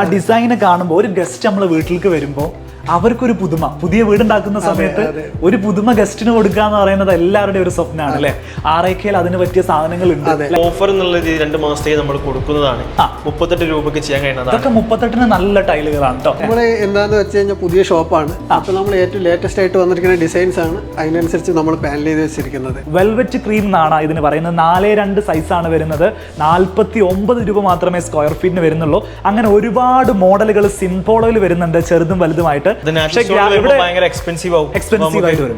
ആ ഡിസൈന് കാണുമ്പോൾ ഒരു ഗസ്റ്റ് നമ്മളെ വീട്ടിലേക്ക് വരുമ്പോൾ അവർക്കൊരു പുതുമ, പുതിയ വീടുണ്ടാക്കുന്ന സമയത്ത് ഒരു പുതുമ ഗസ്റ്റിന് കൊടുക്കുക എന്ന് പറയുന്നത് എല്ലാവരുടെയും ഒരു സ്വപ്നമാണ് അല്ലെ. ആറേക്കയിൽ അതിന് പറ്റിയ സാധനങ്ങൾ ഉണ്ട്. ഓഫർ എന്നുള്ളത് 2 മാസത്തേക്ക് നമ്മൾ കൊടുക്കുന്നതാണ്. 38 രൂപയ്ക്ക് ചെയ്യാൻ കഴിയുന്നത്. അതൊക്കെ 38 നല്ല ടൈലുകളാണ് കേട്ടോ. നമ്മള് എന്താന്ന് വെച്ച് കഴിഞ്ഞാൽ പുതിയ ഷോപ്പാണ്. അപ്പൊ നമ്മൾ ഏറ്റവും ലേറ്റസ്റ്റ് ആയിട്ട് വന്നിരിക്കുന്ന ഡിസൈൻസ് ആണ്, അതിനനുസരിച്ച് നമ്മൾ പാനൽ ചെയ്ത് വെച്ചിരിക്കുന്നത്. വെൽവെറ്റ് ക്രീം എന്നാണ് ഇതിന് പറയുന്നത്. 4x2 സൈസാണ് വരുന്നത്. 49 രൂപ മാത്രമേ സ്ക്വയർ ഫീറ്റിന് വരുന്നുള്ളൂ. അങ്ങനെ ഒരുപാട് മോഡലുകൾ സിംപോളോയിൽ വരുന്നുണ്ട്, ചെറുതും വലുതുമായിട്ട്.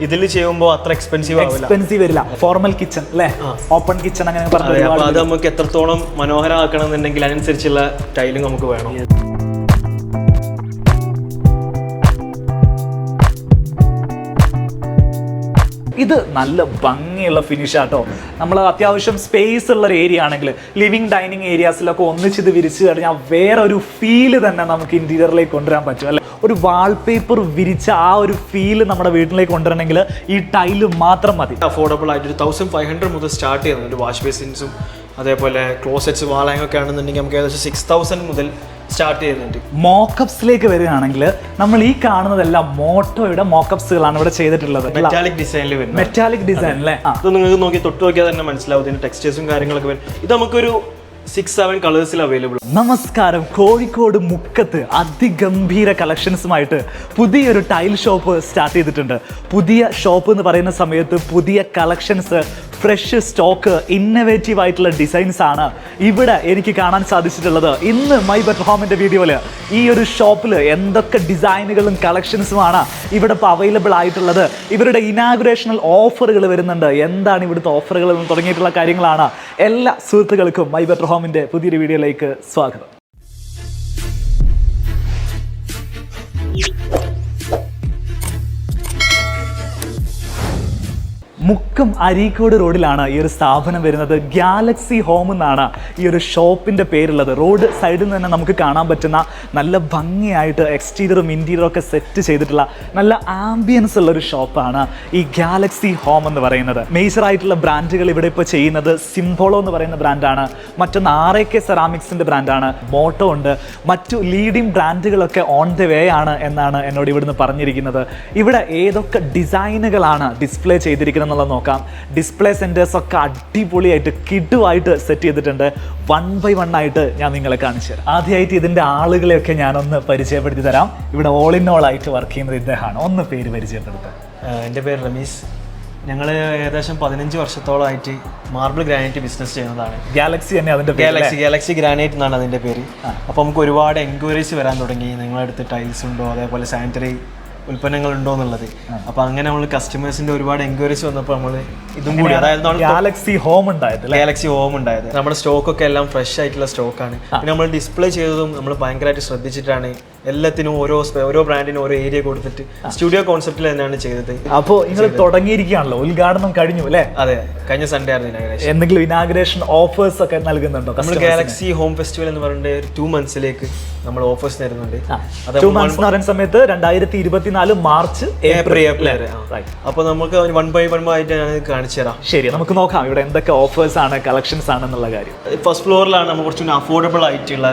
ഇതിൽ ചെയ്യുമ്പോൾ അത്ര എക്സ്പെൻസീവ് വരില്ല. ഫോർമൽ കിച്ചൺ അല്ലേ, ഓപ്പൺ കിച്ചൺ അങ്ങനെ പറഞ്ഞു. അത് നമുക്ക് എത്രത്തോളം മനോഹരമാക്കണം എന്നുണ്ടെങ്കിൽ അതിനനുസരിച്ചുള്ള ടൈലിംഗ് നമുക്ക് വേണം. ഇത് നല്ല ഭംഗിയുള്ള ഫിനിഷ് ആട്ടോ. നമ്മൾ അത്യാവശ്യം സ്പേസ് ഉള്ള ഒരു ഏരിയ ആണെങ്കിൽ ലിവിങ് ഡൈനിങ് ഏരിയാസിലൊക്കെ ഒന്നിച്ചിത് വിരിച്ചു കഴിഞ്ഞാൽ വേറെ ഒരു ഫീല് തന്നെ നമുക്ക് ഇന്റീരിയറിലേക്ക് കൊണ്ടുവരാൻ പറ്റും അല്ലെ. ഒരു വാൾപേപ്പർ വിരിച്ച ആ ഒരു ഫീല് നമ്മുടെ വീട്ടിലേക്ക് കൊണ്ടുവരണമെങ്കിൽ ഈ ടൈല് മാത്രം മതി. അഫോർഡബിൾ ആയിട്ട് 1500 മുതൽ സ്റ്റാർട്ട് ചെയ്യുന്നുണ്ട്. വാഷ് ബേസിൻസും അതേപോലെ ക്ലോസറ്റ്സ് വാളാങ്ങൊക്കെ ആണെന്നുണ്ടെങ്കിൽ നമുക്ക് ഏകദേശം 6000 മുതൽ സ്റ്റാർട്ട് ചെയ്യുന്നുണ്ട്. മോക്കപ്സിലേക്ക് വരികയാണെങ്കിൽ നമ്മൾ ഈ കാണുന്നതെല്ലാം മോട്ടോയുടെ മോക്കപ്സുകളാണ് ഇവിടെ ചെയ്തിട്ടുള്ളത്. മെറ്റാലിക് ഡിസൈനിൽ വരും. മെറ്റാലിക് ഡിസൈൻ അല്ലേ. ഇത് നിങ്ങൾക്ക് നോക്കി തൊട്ട് നോക്കിയാൽ തന്നെ മനസ്സിലാവും ഇതിന്റെ ടെക്സ്റ്റേഴ്സും കാര്യങ്ങളൊക്കെ വരും. ഇത് നമുക്കൊരു 6-7 കളേഴ്സിൽ അവൈലബിൾ. നമസ്കാരം. കോഴിക്കോട് മുക്കത്ത് അതിഗംഭീര കളക്ഷൻസുമായിട്ട് പുതിയൊരു ടൈൽ ഷോപ്പ് സ്റ്റാർട്ട് ചെയ്തിട്ടുണ്ട്. പുതിയ ഷോപ്പ് എന്ന് പറയുന്ന സമയത്ത് പുതിയ കളക്ഷൻസ്, ഫ്രഷ് സ്റ്റോക്ക്, ഇന്നവേറ്റീവ് ആയിട്ടുള്ള ഡിസൈൻസ് ആണ് ഇവിടെ എനിക്ക് കാണാൻ സാധിച്ചിട്ടുള്ളത്. ഇന്ന് മൈ ബെറ്റർ ഹോമിന്റെ വീഡിയോയിൽ ഈ ഒരു ഷോപ്പിൽ എന്തൊക്കെ ഡിസൈനുകളും കളക്ഷൻസുമാണ് ഇവിടെ ഇപ്പോൾ അവൈലബിൾ ആയിട്ടുള്ളത്. ഇവരുടെ ഇനാഗുറേഷണൽ ഓഫറുകൾ വരുന്നുണ്ട്. എന്താണ് ഇവിടുത്തെ ഓഫറുകൾ എന്ന് തുടങ്ങിയിട്ടുള്ള കാര്യങ്ങളാണ്. എല്ലാ സുഹൃത്തുക്കൾക്കും മൈ ബെറ്റർ ഹോമിന്റെ പുതിയൊരു വീഡിയോയിലേക്ക് സ്വാഗതം. മുക്കം അരീക്കോട് റോഡിലാണ് ഈ ഒരു സ്ഥാപനം വരുന്നത്. ഗാലക്സി ഹോം എന്നാണ് ഈ ഒരു ഷോപ്പിൻ്റെ പേരുള്ളത്. റോഡ് സൈഡിൽ നിന്ന് തന്നെ നമുക്ക് കാണാൻ പറ്റുന്ന നല്ല ഭംഗിയായിട്ട് എക്സ്റ്റീരിയറും ഇൻറ്റീരിയറും ഒക്കെ സെറ്റ് ചെയ്തിട്ടുള്ള നല്ല ആംബിയൻസ് ഉള്ളൊരു ഷോപ്പാണ് ഈ ഗാലക്സി ഹോം എന്ന് പറയുന്നത്. മേജറായിട്ടുള്ള ബ്രാൻഡുകൾ ഇവിടെ ഇപ്പോൾ ചെയ്യുന്നത് സിംപോളോ എന്ന് പറയുന്ന ബ്രാൻഡാണ്. മറ്റൊന്ന് RAK സെറാമിക്സിൻ്റെ ബ്രാൻഡാണ്. മോട്ടോ ഉണ്ട്. മറ്റു ലീഡിംഗ് ബ്രാൻഡുകളൊക്കെ ഓൺ ദ വേ ആണ് എന്നാണ് എന്നോട് ഇവിടുന്ന് പറഞ്ഞിരിക്കുന്നത്. ഇവിടെ ഏതൊക്കെ ഡിസൈനുകളാണ് ഡിസ്പ്ലേ ചെയ്തിരിക്കുന്നത് നോക്കാം. ഡിസ്പ്ലേ സെന്റേഴ്സ് ഒക്കെ അടിപൊളിയായിട്ട് കിടുവായിട്ട് സെറ്റ് ചെയ്തിട്ടുണ്ട്. 1 by 1 ആയിട്ട് ഞാൻ നിങ്ങളെ കാണിച്ചു തരാം. ആദ്യമായിട്ട് ഇതിന്റെ ആളുകളെയൊക്കെ ഞാനൊന്ന് പരിചയപ്പെടുത്തി തരാം. ഇവിടെ ഓൾ ഇൻ ഓൾ ആയിട്ട് വർക്ക് ചെയ്യുന്നത് ഇദ്ദേഹമാണ്. ഒന്ന് പേര് പരിചയപ്പെടുത്താം. എൻ്റെ പേര് റമീസ്. ഞങ്ങൾ ഏകദേശം 15 വർഷത്തോളമായിട്ട് മാർബിൾ ഗ്രാനൈറ്റ് ബിസിനസ് ചെയ്യുന്നതാണ്. ഗാലക്സി തന്നെ അതിന്റെ ഗാലക്സി ഗ്രാനൈറ്റ് എന്നാണ് അതിൻ്റെ പേര്. അപ്പോൾ നമുക്ക് ഒരുപാട് എൻക്വയറീസ് വരാൻ തുടങ്ങി. നിങ്ങളടുത്ത് ടൈൽസ് ഉണ്ടോ, അതേപോലെ സാനിറ്ററി ഉൽപ്പന്നങ്ങൾ ഉണ്ടോ എന്നുള്ളത്. അപ്പൊ അങ്ങനെ നമ്മൾ കസ്റ്റമേഴ്സിന്റെ ഒരുപാട് എൻക്വയറീസ് വന്നപ്പോൾ നമ്മൾ ഇതും കൂടി, അതായത് ഗാലക്സി ഹോം ഉണ്ടായത്. നമ്മുടെ സ്റ്റോക്ക് ഒക്കെ എല്ലാം ഫ്രഷ് ആയിട്ടുള്ള സ്റ്റോക്കാണ്. പിന്നെ നമ്മൾ ഡിസ്പ്ലേ ചെയ്തതും നമ്മൾ ഭയങ്കരമായിട്ട് ശ്രദ്ധിച്ചിട്ടാണ്. എല്ലാത്തിനും ഓരോ ബ്രാൻഡിനും ഓരോ ഏരിയ കൊടുത്തിട്ട് സ്റ്റുഡിയോ കോൺസെപ്റ്റിൽ തന്നെയാണ് ചെയ്തത്. അപ്പോൾ നിങ്ങൾ തുടങ്ങിയിരിക്കുകയാണല്ലോ, ഉദ്ഘാടനം കഴിഞ്ഞു അല്ലേ? അതെ, കഴിഞ്ഞ സൺഡേ ആയിരുന്നു ഇനാഗുറേഷൻ. എന്തെങ്കിലും ഇനാഗുറേഷൻ ഓഫേഴ്സ് ഒക്കെ നൽകുന്നുണ്ടോ? നമ്മൾ ഗാലക്സി ഹോം ഫെസ്റ്റിവൽ എന്ന് പറഞ്ഞിട്ട് 2 monthsലേക്ക് നമ്മൾ ഓഫേഴ്സ് തരുന്നുണ്ട്. 2 months എന്ന് പറയുന്ന സമയത്ത് 2024 മാർച്ച് ഏപ്രിൽ. അപ്പൊ നമുക്ക് 1 by 1 ആയിട്ടാണ് കാണിച്ചു തരാം. ശരി, നമുക്ക് നോക്കാം ഇവിടെ എന്തൊക്കെ ഓഫേഴ്സ് ആണ്, കളക്ഷൻസ് ആണെന്നുള്ള കാര്യം. ഫസ്റ്റ് ഫ്ലോറിലാണ് നമ്മൾ കുറച്ചുകൂടി അഫോർഡബിൾ ആയിട്ടുള്ള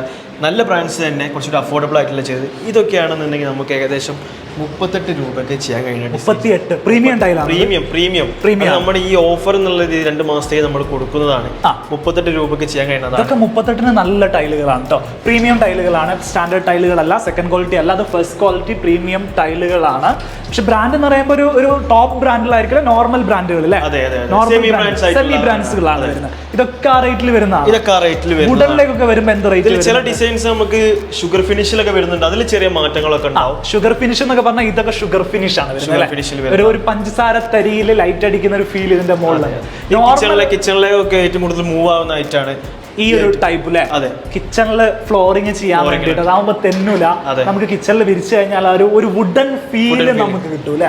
നല്ല ബ്രാൻഡ്സ് തന്നെ കുറച്ചുകൂടി അഫോർഡബിൾ ആയിട്ടുള്ള ചെയ്ത്. ഇതൊക്കെയാണെന്നുണ്ടെങ്കിൽ നമുക്ക് ഏകദേശം 38 രൂപയ്ക്ക് ചെയ്യാൻ കഴിയുന്നുണ്ട്. 38 പ്രീമിയം ടൈലാണ്. പ്രീമിയം നമ്മുടെ ഈ ഓഫർ എന്നുള്ളത് 2 മാസത്തേക്ക് നമ്മൾ കൊടുക്കുന്നതാണ്. 38 രൂപയ്ക്ക് ചെയ്യാൻ കഴിയുന്നത്. അതൊക്കെ 38 നല്ല ടൈലുകളാണ് കേട്ടോ. പ്രീമിയം ടൈലുകളാണ്, സ്റ്റാൻഡേർഡ് ടൈലുകളല്ല, സെക്കൻഡ് ക്വാളിറ്റി അല്ല, അത് ഫസ്റ്റ് ക്വാളിറ്റി പ്രീമിയം ടൈലുകളാണ്. പക്ഷെ ബ്രാൻഡ് എന്ന് പറയുമ്പോൾ ഒരു ടോപ്പ് ബ്രാൻഡിലായിരിക്കും, നോർമൽ ബ്രാൻഡുകൾ അല്ലേ, സെമി ബ്രാൻഡ്സുകളാണ് വരുന്നത്. ഇതൊക്കെ ആ റേറ്റിൽ വരുന്നതാണ്. വുഡനിലേക്കൊക്കെ വരുമ്പോൾ എന്ത് റേറ്റ്? ചില ഡിസൈൻസ് നമുക്ക് ഷുഗർ ഫിനിഷിലൊക്കെ വരുന്നുണ്ട്, അതിൽ ചെറിയ മാറ്റങ്ങളൊക്കെ ഉണ്ടാവും. ഷുഗർ ഫിനിഷ് എന്നൊക്കെ പറഞ്ഞാൽ ഇതൊക്കെ ഷുഗർ ഫിനിഷ് ആണ് വരുന്നത്. ഒരു പഞ്ചസാര തരിയിൽ ലൈറ്റ് അടിക്കുന്ന ഒരു ഫീൽ ഇതിന്റെ മുകളിൽ. കിച്ചണിലൊക്കെ ഏറ്റവും കൂടുതൽ മൂവ് ആവുന്ന ഐറ്റാണ് ഈ ഒരു ടൈപ്പ് അല്ലേ. അതെ, കിച്ചണില് ഫ്ലോറിങ് ചെയ്യാൻ വേണ്ടിട്ട് അതാവുമ്പോ തെന്നൂല. നമുക്ക് കിച്ചണിൽ വിരിച്ചു കഴിഞ്ഞാൽ ഒരു വുഡൻ ഫീല് നമുക്ക് കിട്ടൂല.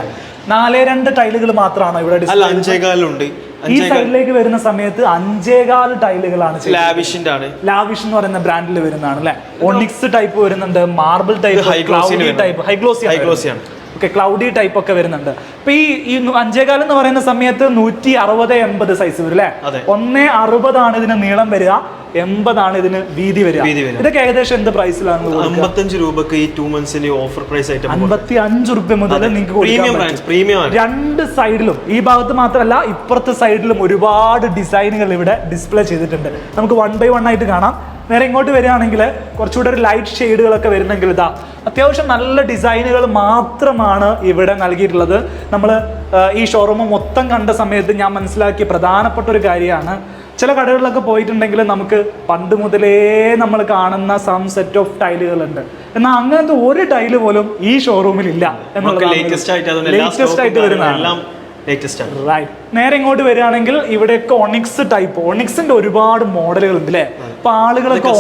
4x2 ടൈലുകൾ മാത്രമാണോ ഇവിടെ? 5.25 ഈ സൈഡിലേക്ക് വരുന്ന സമയത്ത് 5.25 ടൈലുകളാണ്. ലാവിഷ് എന്ന് പറയുന്ന ബ്രാൻഡിൽ വരുന്നതാണ് അല്ലെ. ഒണിക്സ് ടൈപ്പ് വരുന്നുണ്ട്, മാർബിൾ ടൈപ്പ്, ഹൈഗ്ലോസി ആണ്. ഓക്കെ, ക്ലൗഡി ടൈപ്പ് ഒക്കെ വരുന്നുണ്ട്. അപ്പൊ ഈ 5.25 എന്ന് പറയുന്ന സമയത്ത് 160-80 സൈസ് വരും അല്ലെ. 1.60 ആണ് ഇതിന് നീളം വരിക. 80 ഇതിന് വീതി വരിക. ഇതൊക്കെ ഏകദേശം എന്ത് പ്രൈസിലാണ്? 55 രൂപക്ക് ഈ 2 മന്ത്സിന്റെ ഓഫർ പ്രൈസ് ആയിട്ട് 55 രൂപ മുതൽ നിങ്ങൾക്ക് പ്രീമിയം രണ്ട് സൈഡിലും, ഈ ഭാഗത്ത് മാത്രമല്ല ഇപ്പുറത്തെ സൈഡിലും ഒരുപാട് ഡിസൈനുകൾ ഇവിടെ ഡിസ്പ്ലേ ചെയ്തിട്ടുണ്ട്. നമുക്ക് 1 by 1 ആയിട്ട് കാണാം. നേരെ ഇങ്ങോട്ട് വരികയാണെങ്കിൽ കുറച്ചുകൂടെ ഒരു ലൈറ്റ് ഷെയ്ഡുകളൊക്കെ വരുന്നെങ്കിൽ ഇതാ അത്യാവശ്യം നല്ല ഡിസൈനുകൾ മാത്രമാണ് ഇവിടെ നൽകിയിട്ടുള്ളത്. നമ്മൾ ഈ ഷോറൂം മൊത്തം കണ്ട സമയത്ത് ഞാൻ മനസ്സിലാക്കിയ പ്രധാനപ്പെട്ട ഒരു കാര്യമാണ്, ചില കടകളിലൊക്കെ പോയിട്ടുണ്ടെങ്കിൽ നമുക്ക് പണ്ട് മുതലേ നമ്മൾ കാണുന്ന സെറ്റ് ഓഫ് ടൈലുകളുണ്ട്, എന്നാൽ അങ്ങനത്തെ ഒരു ടൈല് പോലും ഈ ഷോറൂമിൽ ഇല്ല എന്നുള്ളത് ലേറ്റസ്റ്റ് ആയിട്ട് വരുന്നതാണ്. റൈറ്റ്. നേരെ ഇങ്ങോട്ട് വരികയാണെങ്കിൽ ഇവിടെയൊക്കെ ഒണിക്സ് ടൈപ്പ്, ഒണിക്സിന്റെ ഒരുപാട് മോഡലുകൾ ഉണ്ട് അല്ലേ? അപ്പൊ ആളുകളൊക്കെ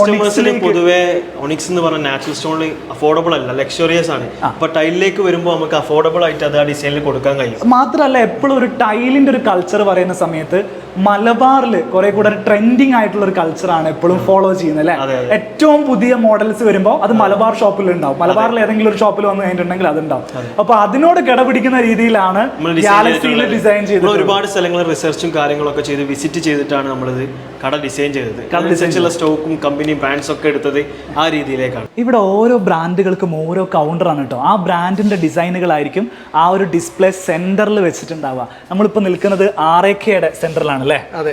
പൊതുവെ ഒണിക്സ് എന്ന് പറഞ്ഞ നാച്ചുറൽ സ്റ്റോണിൽ അഫോർഡബിൾ അല്ല, ലക്ഷറിയസ് ആണ്. അപ്പൊ ടൈലിലേക്ക് വരുമ്പോൾ നമുക്ക് അഫോർഡബിൾ ആയിട്ട് അത് ആ ഡിസൈനിൽ കൊടുക്കാൻ കഴിയും. മാത്രമല്ല എപ്പോഴും ഒരു ടൈലിന്റെ ഒരു കൾച്ചർ പറയുന്ന സമയത്ത് മലബാറിൽ കുറെ കൂടെ ട്രെൻഡിങ് ആയിട്ടുള്ള ഒരു കൾച്ചറാണ് എപ്പോഴും ഫോളോ ചെയ്യുന്നത് അല്ലെ? ഏറ്റവും പുതിയ മോഡൽസ് വരുമ്പോൾ അത് മലബാർ ഷോപ്പിൽ ഉണ്ടാവും. മലബാറിൽ ഏതെങ്കിലും ഒരു ഷോപ്പിൽ വന്നു കഴിഞ്ഞിട്ടുണ്ടെങ്കിൽ അതുണ്ടാവും. അപ്പൊ അതിനോട് കിടപിടിക്കുന്ന രീതിയിലാണ് ഗാലക്സിയിൽ ഡിസൈൻ ചെയ്തത്. ഒരുപാട് സ്ഥലങ്ങളിൽ റിസർച്ചും കാര്യങ്ങളൊക്കെ ചെയ്ത് വിസിറ്റ് ചെയ്തിട്ടാണ് നമ്മളിത് കട ഡിസൈൻ ചെയ്തത്. അനുസരിച്ചുള്ള സ്റ്റോക്കും കമ്പനി ബ്രാൻഡ്സ് ഒക്കെ എടുത്തത് ആ രീതിയിലേക്കാണ്. ഇവിടെ ഓരോ ബ്രാൻഡുകൾക്കും ഓരോ കൗണ്ടറാണ് കേട്ടോ. ആ ബ്രാൻഡിന്റെ ഡിസൈനുകളായിരിക്കും ആ ഒരു ഡിസ്പ്ലേ സെന്ററിൽ വെച്ചിട്ടുണ്ടാവുക. നമ്മളിപ്പോൾ നിൽക്കുന്നത് RAKയുടെ സെന്ററിലാണ് അല്ലേ? അതെ,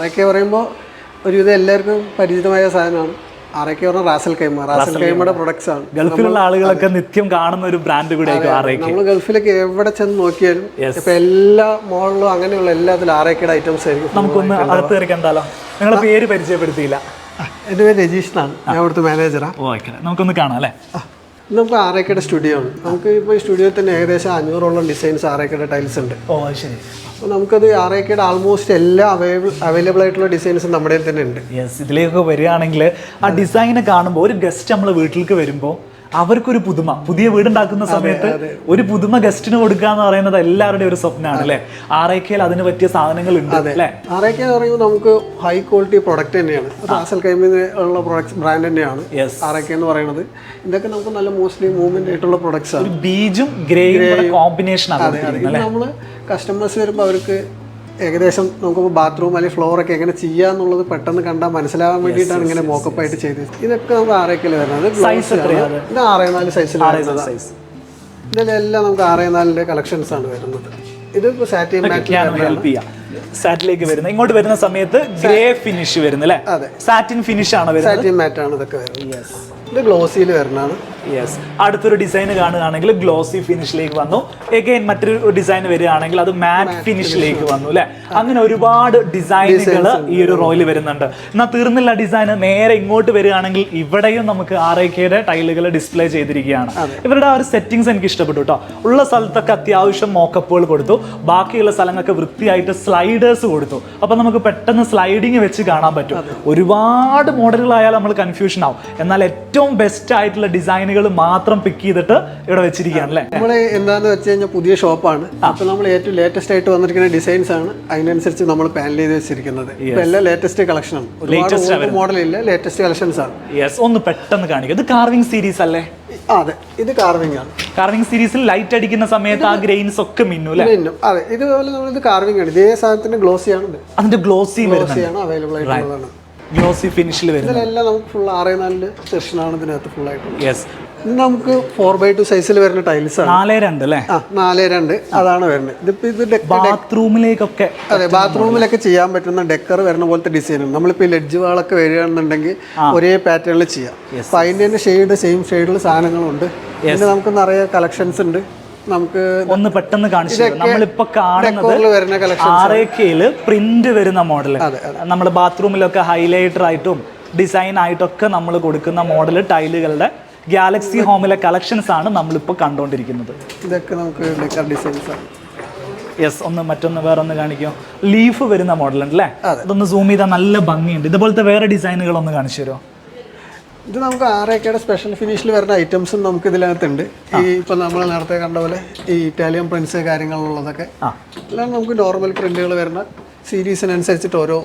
RAK പറയുമ്പോൾ ഒരുവിധം എല്ലാവർക്കും പരിചിതമായ സാധനമാണ്. RAK പറഞ്ഞാൽ റാസൽ കൈമയുടെ പ്രൊഡക്ട്സ് ആണ്. ഗൾഫിലുള്ള ആളുകളൊക്കെ നിത്യം കാണുന്ന ഒരു ബ്രാൻഡ് കൂടെ ആയിരിക്കും. നമ്മൾ ഗൾഫിലേക്ക് എവിടെ ചെന്ന് നോക്കിയാലും ഇപ്പൊ എല്ലാ മോളിലും അങ്ങനെയുള്ള എല്ലാത്തിലും RAKയുടെ ഐറ്റംസ് ആയിരിക്കും. നമുക്കൊന്ന് അടുത്ത് കയറി കണ്ടാലോ? നിങ്ങളുടെ പേര് പരിചയപ്പെടുത്തിയില്ല. എൻ്റെ പേര് രജീഷ് എന്നാണ്, ഞാൻ ഇവിടുത്തെ മാനേജറാണ്. നമുക്കൊന്ന് കാണാം അല്ലേ? നമുക്ക് RAKയുടെ സ്റ്റുഡിയോ ആണ്. നമുക്ക് ഇപ്പോൾ ഈ സ്റ്റുഡിയോയിൽ തന്നെ ഏകദേശം 500ഓളം ഡിസൈൻസ് RAKയുടെ ടൈൽസ് ഉണ്ട്. ശരി. അപ്പോൾ നമുക്കത് RAKയുടെ ആൾമോസ്റ്റ് എല്ലാ അവൈലബിൾ ആയിട്ടുള്ള ഡിസൈൻസും നമ്മുടെ തന്നെ ഉണ്ട്. ഇതിലേക്ക് വരികയാണെങ്കിൽ ആ ഡിസൈൻ കാണുമ്പോൾ ഒരു ഗസ്റ്റ് നമ്മളെ വീട്ടിലേക്ക് വരുമ്പോൾ അവർക്കൊരു പുതുമ, പുതിയ വീടുണ്ടാക്കുന്ന സമയത്ത് ഒരു പുതുമ ഗസ്റ്റിന് കൊടുക്കുക എന്ന് പറയുന്നത് എല്ലാവരുടെയും ഒരു സ്വപ്നമാണ് അല്ലേ? RAKയിൽ അതിന് പറ്റിയ സാധനങ്ങൾ ഉണ്ട് അല്ലേ? RAK എന്ന് പറയുമ്പോൾ നമുക്ക് ഹൈ ക്വാളിറ്റി പ്രൊഡക്റ്റ് തന്നെയാണ്. റാസൽ കൈമിന് ഉള്ള പ്രൊഡക്ട്സ് ബ്രാൻഡ് തന്നെയാണ് RAK എന്ന് പറയുന്നത്. ഇതൊക്കെ നമുക്ക് നല്ല മോസ്റ്റ്ലി മൂവ്മെന്റ് ആയിട്ടുള്ള പ്രൊഡക്ട്സ് ആണ്. ബീജും ഗ്രേയും കോമ്പിനേഷൻ ആണ്. നമ്മൾ കസ്റ്റമേഴ്സ് വരുമ്പോൾ അവർക്ക് ഏകദേശം നമുക്ക് ബാത്റൂം അല്ലെങ്കിൽ ഫ്ലോറൊക്കെ എങ്ങനെ ചെയ്യാന്നുള്ളത് പെട്ടെന്ന് കണ്ടാൽ മനസ്സിലാവാൻ വേണ്ടിയിട്ടാണ് ഇങ്ങനെ മോക്കപ്പ് ആയിട്ട് ചെയ്തത്. ഇതൊക്കെ നമുക്ക് RAKയിൽ വരുന്നത്. ഇത് 6x4 സൈസിൽ വരുന്നത്. ഇതിലെല്ലാം നമുക്ക് 6x4 കളക്ഷൻസ് ആണ് വരുന്നത്. ഇത് ഇപ്പോൾ സാറ്റിൻ സാറ്റിലേക്ക് വരുന്നത്. ഇങ്ങോട്ട് വരുന്ന സമയത്ത് ഗ്രേ ഫിനിഷ് വരുന്നത് അല്ലേ? അതെ, സാറ്റിൻ ഫിനിഷ് ആണ് വരുന്നത്. സാറ്റിൻ മാറ്റ് ആണ് ഇതൊക്കെ വരുന്നത്. ഇത് ഗ്ലോസിയിൽ വരുന്നതാണ്. അടുത്തൊരു ഡിസൈൻ കാണുകയാണെങ്കിൽ ഗ്ലോസി ഫിനിഷിലേക്ക് വന്നു. എഗെയിൻ മറ്റൊരു ഡിസൈൻ വരികയാണെങ്കിൽ അത് മാറ്റ് ഫിനിഷിലേക്ക് വന്നു അല്ലെ? അങ്ങനെ ഒരുപാട് ഡിസൈനുകൾ ഈ ഒരു റോയിൽ വരുന്നുണ്ട്. എന്നാൽ തീർന്നില്ല ഡിസൈൻ. നേരെ ഇങ്ങോട്ട് വരികയാണെങ്കിൽ ഇവിടെയും നമുക്ക് RAKയുടെ ടൈലുകൾ ഡിസ്പ്ലേ ചെയ്തിരിക്കുകയാണ്. ഇവരുടെ ആ ഒരു സെറ്റിംഗ്സ് എനിക്ക് ഇഷ്ടപ്പെട്ടു കേട്ടോ. ഉള്ള സ്ഥലത്തൊക്കെ അത്യാവശ്യം മോക്കപ്പുകൾ കൊടുത്തു, ബാക്കിയുള്ള സ്ഥലങ്ങളൊക്കെ വൃത്തിയായിട്ട് സ്ലൈഡേഴ്സ് കൊടുത്തു. അപ്പൊ നമുക്ക് പെട്ടെന്ന് സ്ലൈഡിങ് വെച്ച് കാണാൻ പറ്റും. ഒരുപാട് മോഡലുകളായാലും നമ്മൾ കൺഫ്യൂഷൻ ആവും. എന്നാൽ ഏറ്റവും ബെസ്റ്റ് ആയിട്ടുള്ള ഡിസൈനുകൾ മാത്രം പിക്ക് ചെയ്തിട്ട് ഇവിടെ വെച്ചിരിക്കുകയാണ് അല്ലേ? നമ്മൾ എന്താന്ന് വെച്ച് കഴിഞ്ഞാൽ പുതിയ ഷോപ്പാണ്. അപ്പൊ നമ്മൾ ഏറ്റവും ലേറ്റസ്റ്റ് ആയിട്ട് വന്നിരിക്കുന്ന ഡിസൈൻസ് ആണ്. അതിനനുസരിച്ച് നമ്മൾ പാനൽ ചെയ്ത് വെച്ചിരിക്കുന്നത്. എല്ലാം ലേറ്റസ്റ്റ് കളക്ഷൻ ആണ്. ഒരുപാട് മോഡൽ ഇല്ല, ലേറ്റസ്റ്റ് കളക്ഷൻസ് ആണ്. ഒന്ന് പെട്ടെന്ന് കാണിക്കുക. ഇത് കാർവിംഗ് സീരീസ് അല്ലേ? അതെ, ഇത് കാർവിംഗ് ആണ്. കാർവിംഗ് സീരീസിൽ ലൈറ്റ് അടിക്കുന്ന സമയത്ത് ആ ഗ്രെയിൻസ് ഒക്കെ മിന്നും അല്ലേ? അതെ, ഇതുപോലെ നമ്മൾ ഇത് കാർവിംഗ് ആണ്. ഇതേ സാധനത്തിന്റെ ഗ്ലോസി ആണ്. അതിന്റെ ഗ്ലോസി ആണ് അവൈലബിൾ ആയിട്ടുള്ളതാണ്. ഗ്ലോസി ഫിനിഷിൽ വരുന്നത്. ഇതിലെല്ലാം നമുക്ക് ഫുൾ 6x4 സെക്ഷനാണ് ഇതിനകത്ത് ഫുൾ ആയിട്ട്. ഇത് നമുക്ക് 4x2 സൈസിൽ വരുന്ന ടൈൽസ് ആണ്. 4x2 അല്ലേ? 4x2 അതാണ് വരുന്നത്. ഇതിപ്പോ ഇത് ബാത്റൂമിലേക്കൊക്കെ, അതെ, ബാത്റൂമിലൊക്കെ ചെയ്യാൻ പറ്റുന്ന ഡെക്കർ വരുന്ന പോലത്തെ ഡിസൈനാണ്. നമ്മളിപ്പോൾ ലെഡ്ജ് വാളൊക്കെ വരികയാണെന്നുണ്ടെങ്കിൽ ഒരേ പാറ്റേണിൽ ചെയ്യാം. അപ്പൊ അതിന്റെ തന്നെ സെയിം ഷെയ്ഡിൽ സാധനങ്ങളുണ്ട്. പിന്നെ നമുക്ക് നിറയെ കളക്ഷൻസ് ഉണ്ട്. നമുക്ക് ഒന്ന് പെട്ടെന്ന് കാണിച്ചു. നമ്മളിപ്പോ കാണുന്നത് RAKയില് പ്രിന്റ് വരുന്ന മോഡൽ. നമ്മൾ ബാത്റൂമിലൊക്കെ ഹൈലൈറ്റർ ആയിട്ടും ഡിസൈൻ ആയിട്ടൊക്കെ നമ്മൾ കൊടുക്കുന്ന മോഡൽ ടൈലുകളുടെ ഗാലക്സി ഹോമിലെ കളക്ഷൻസ് ആണ് നമ്മളിപ്പോൾ കണ്ടുകൊണ്ടിരിക്കുന്നത്. ഇതൊക്കെ നമുക്ക് ഡെക്കർ ഡിസൈൻസ് ആണ്. മറ്റൊന്ന് വേറെ ഒന്ന് കാണിക്കോ? ലീഫ് വരുന്ന മോഡലുണ്ട് അല്ലേ? അതൊന്ന് സൂം ചെയ്താൽ നല്ല ഭംഗിയുണ്ട്. ഇതുപോലത്തെ വേറെ ഡിസൈനുകൾ ഒന്ന് കാണിച്ചു തരുമോ? ഇത് നമുക്ക് RAKയുടെ സ്പെഷ്യൽ ഫിനിഷിൽ വരുന്ന ഐറ്റംസും നമുക്ക് ഇതിനകത്തുണ്ട്. ഈ ഇപ്പം നമ്മൾ നേരത്തെ കണ്ട പോലെ ഈ ഇറ്റാലിയൻ പ്രിന്റ്സ് കാര്യങ്ങളുള്ളതൊക്കെ എല്ലാം നമുക്ക് നോർമൽ പ്രിന്റുകൾ വരുന്ന സീരീസിനനുസരിച്ചിട്ട് ഓരോ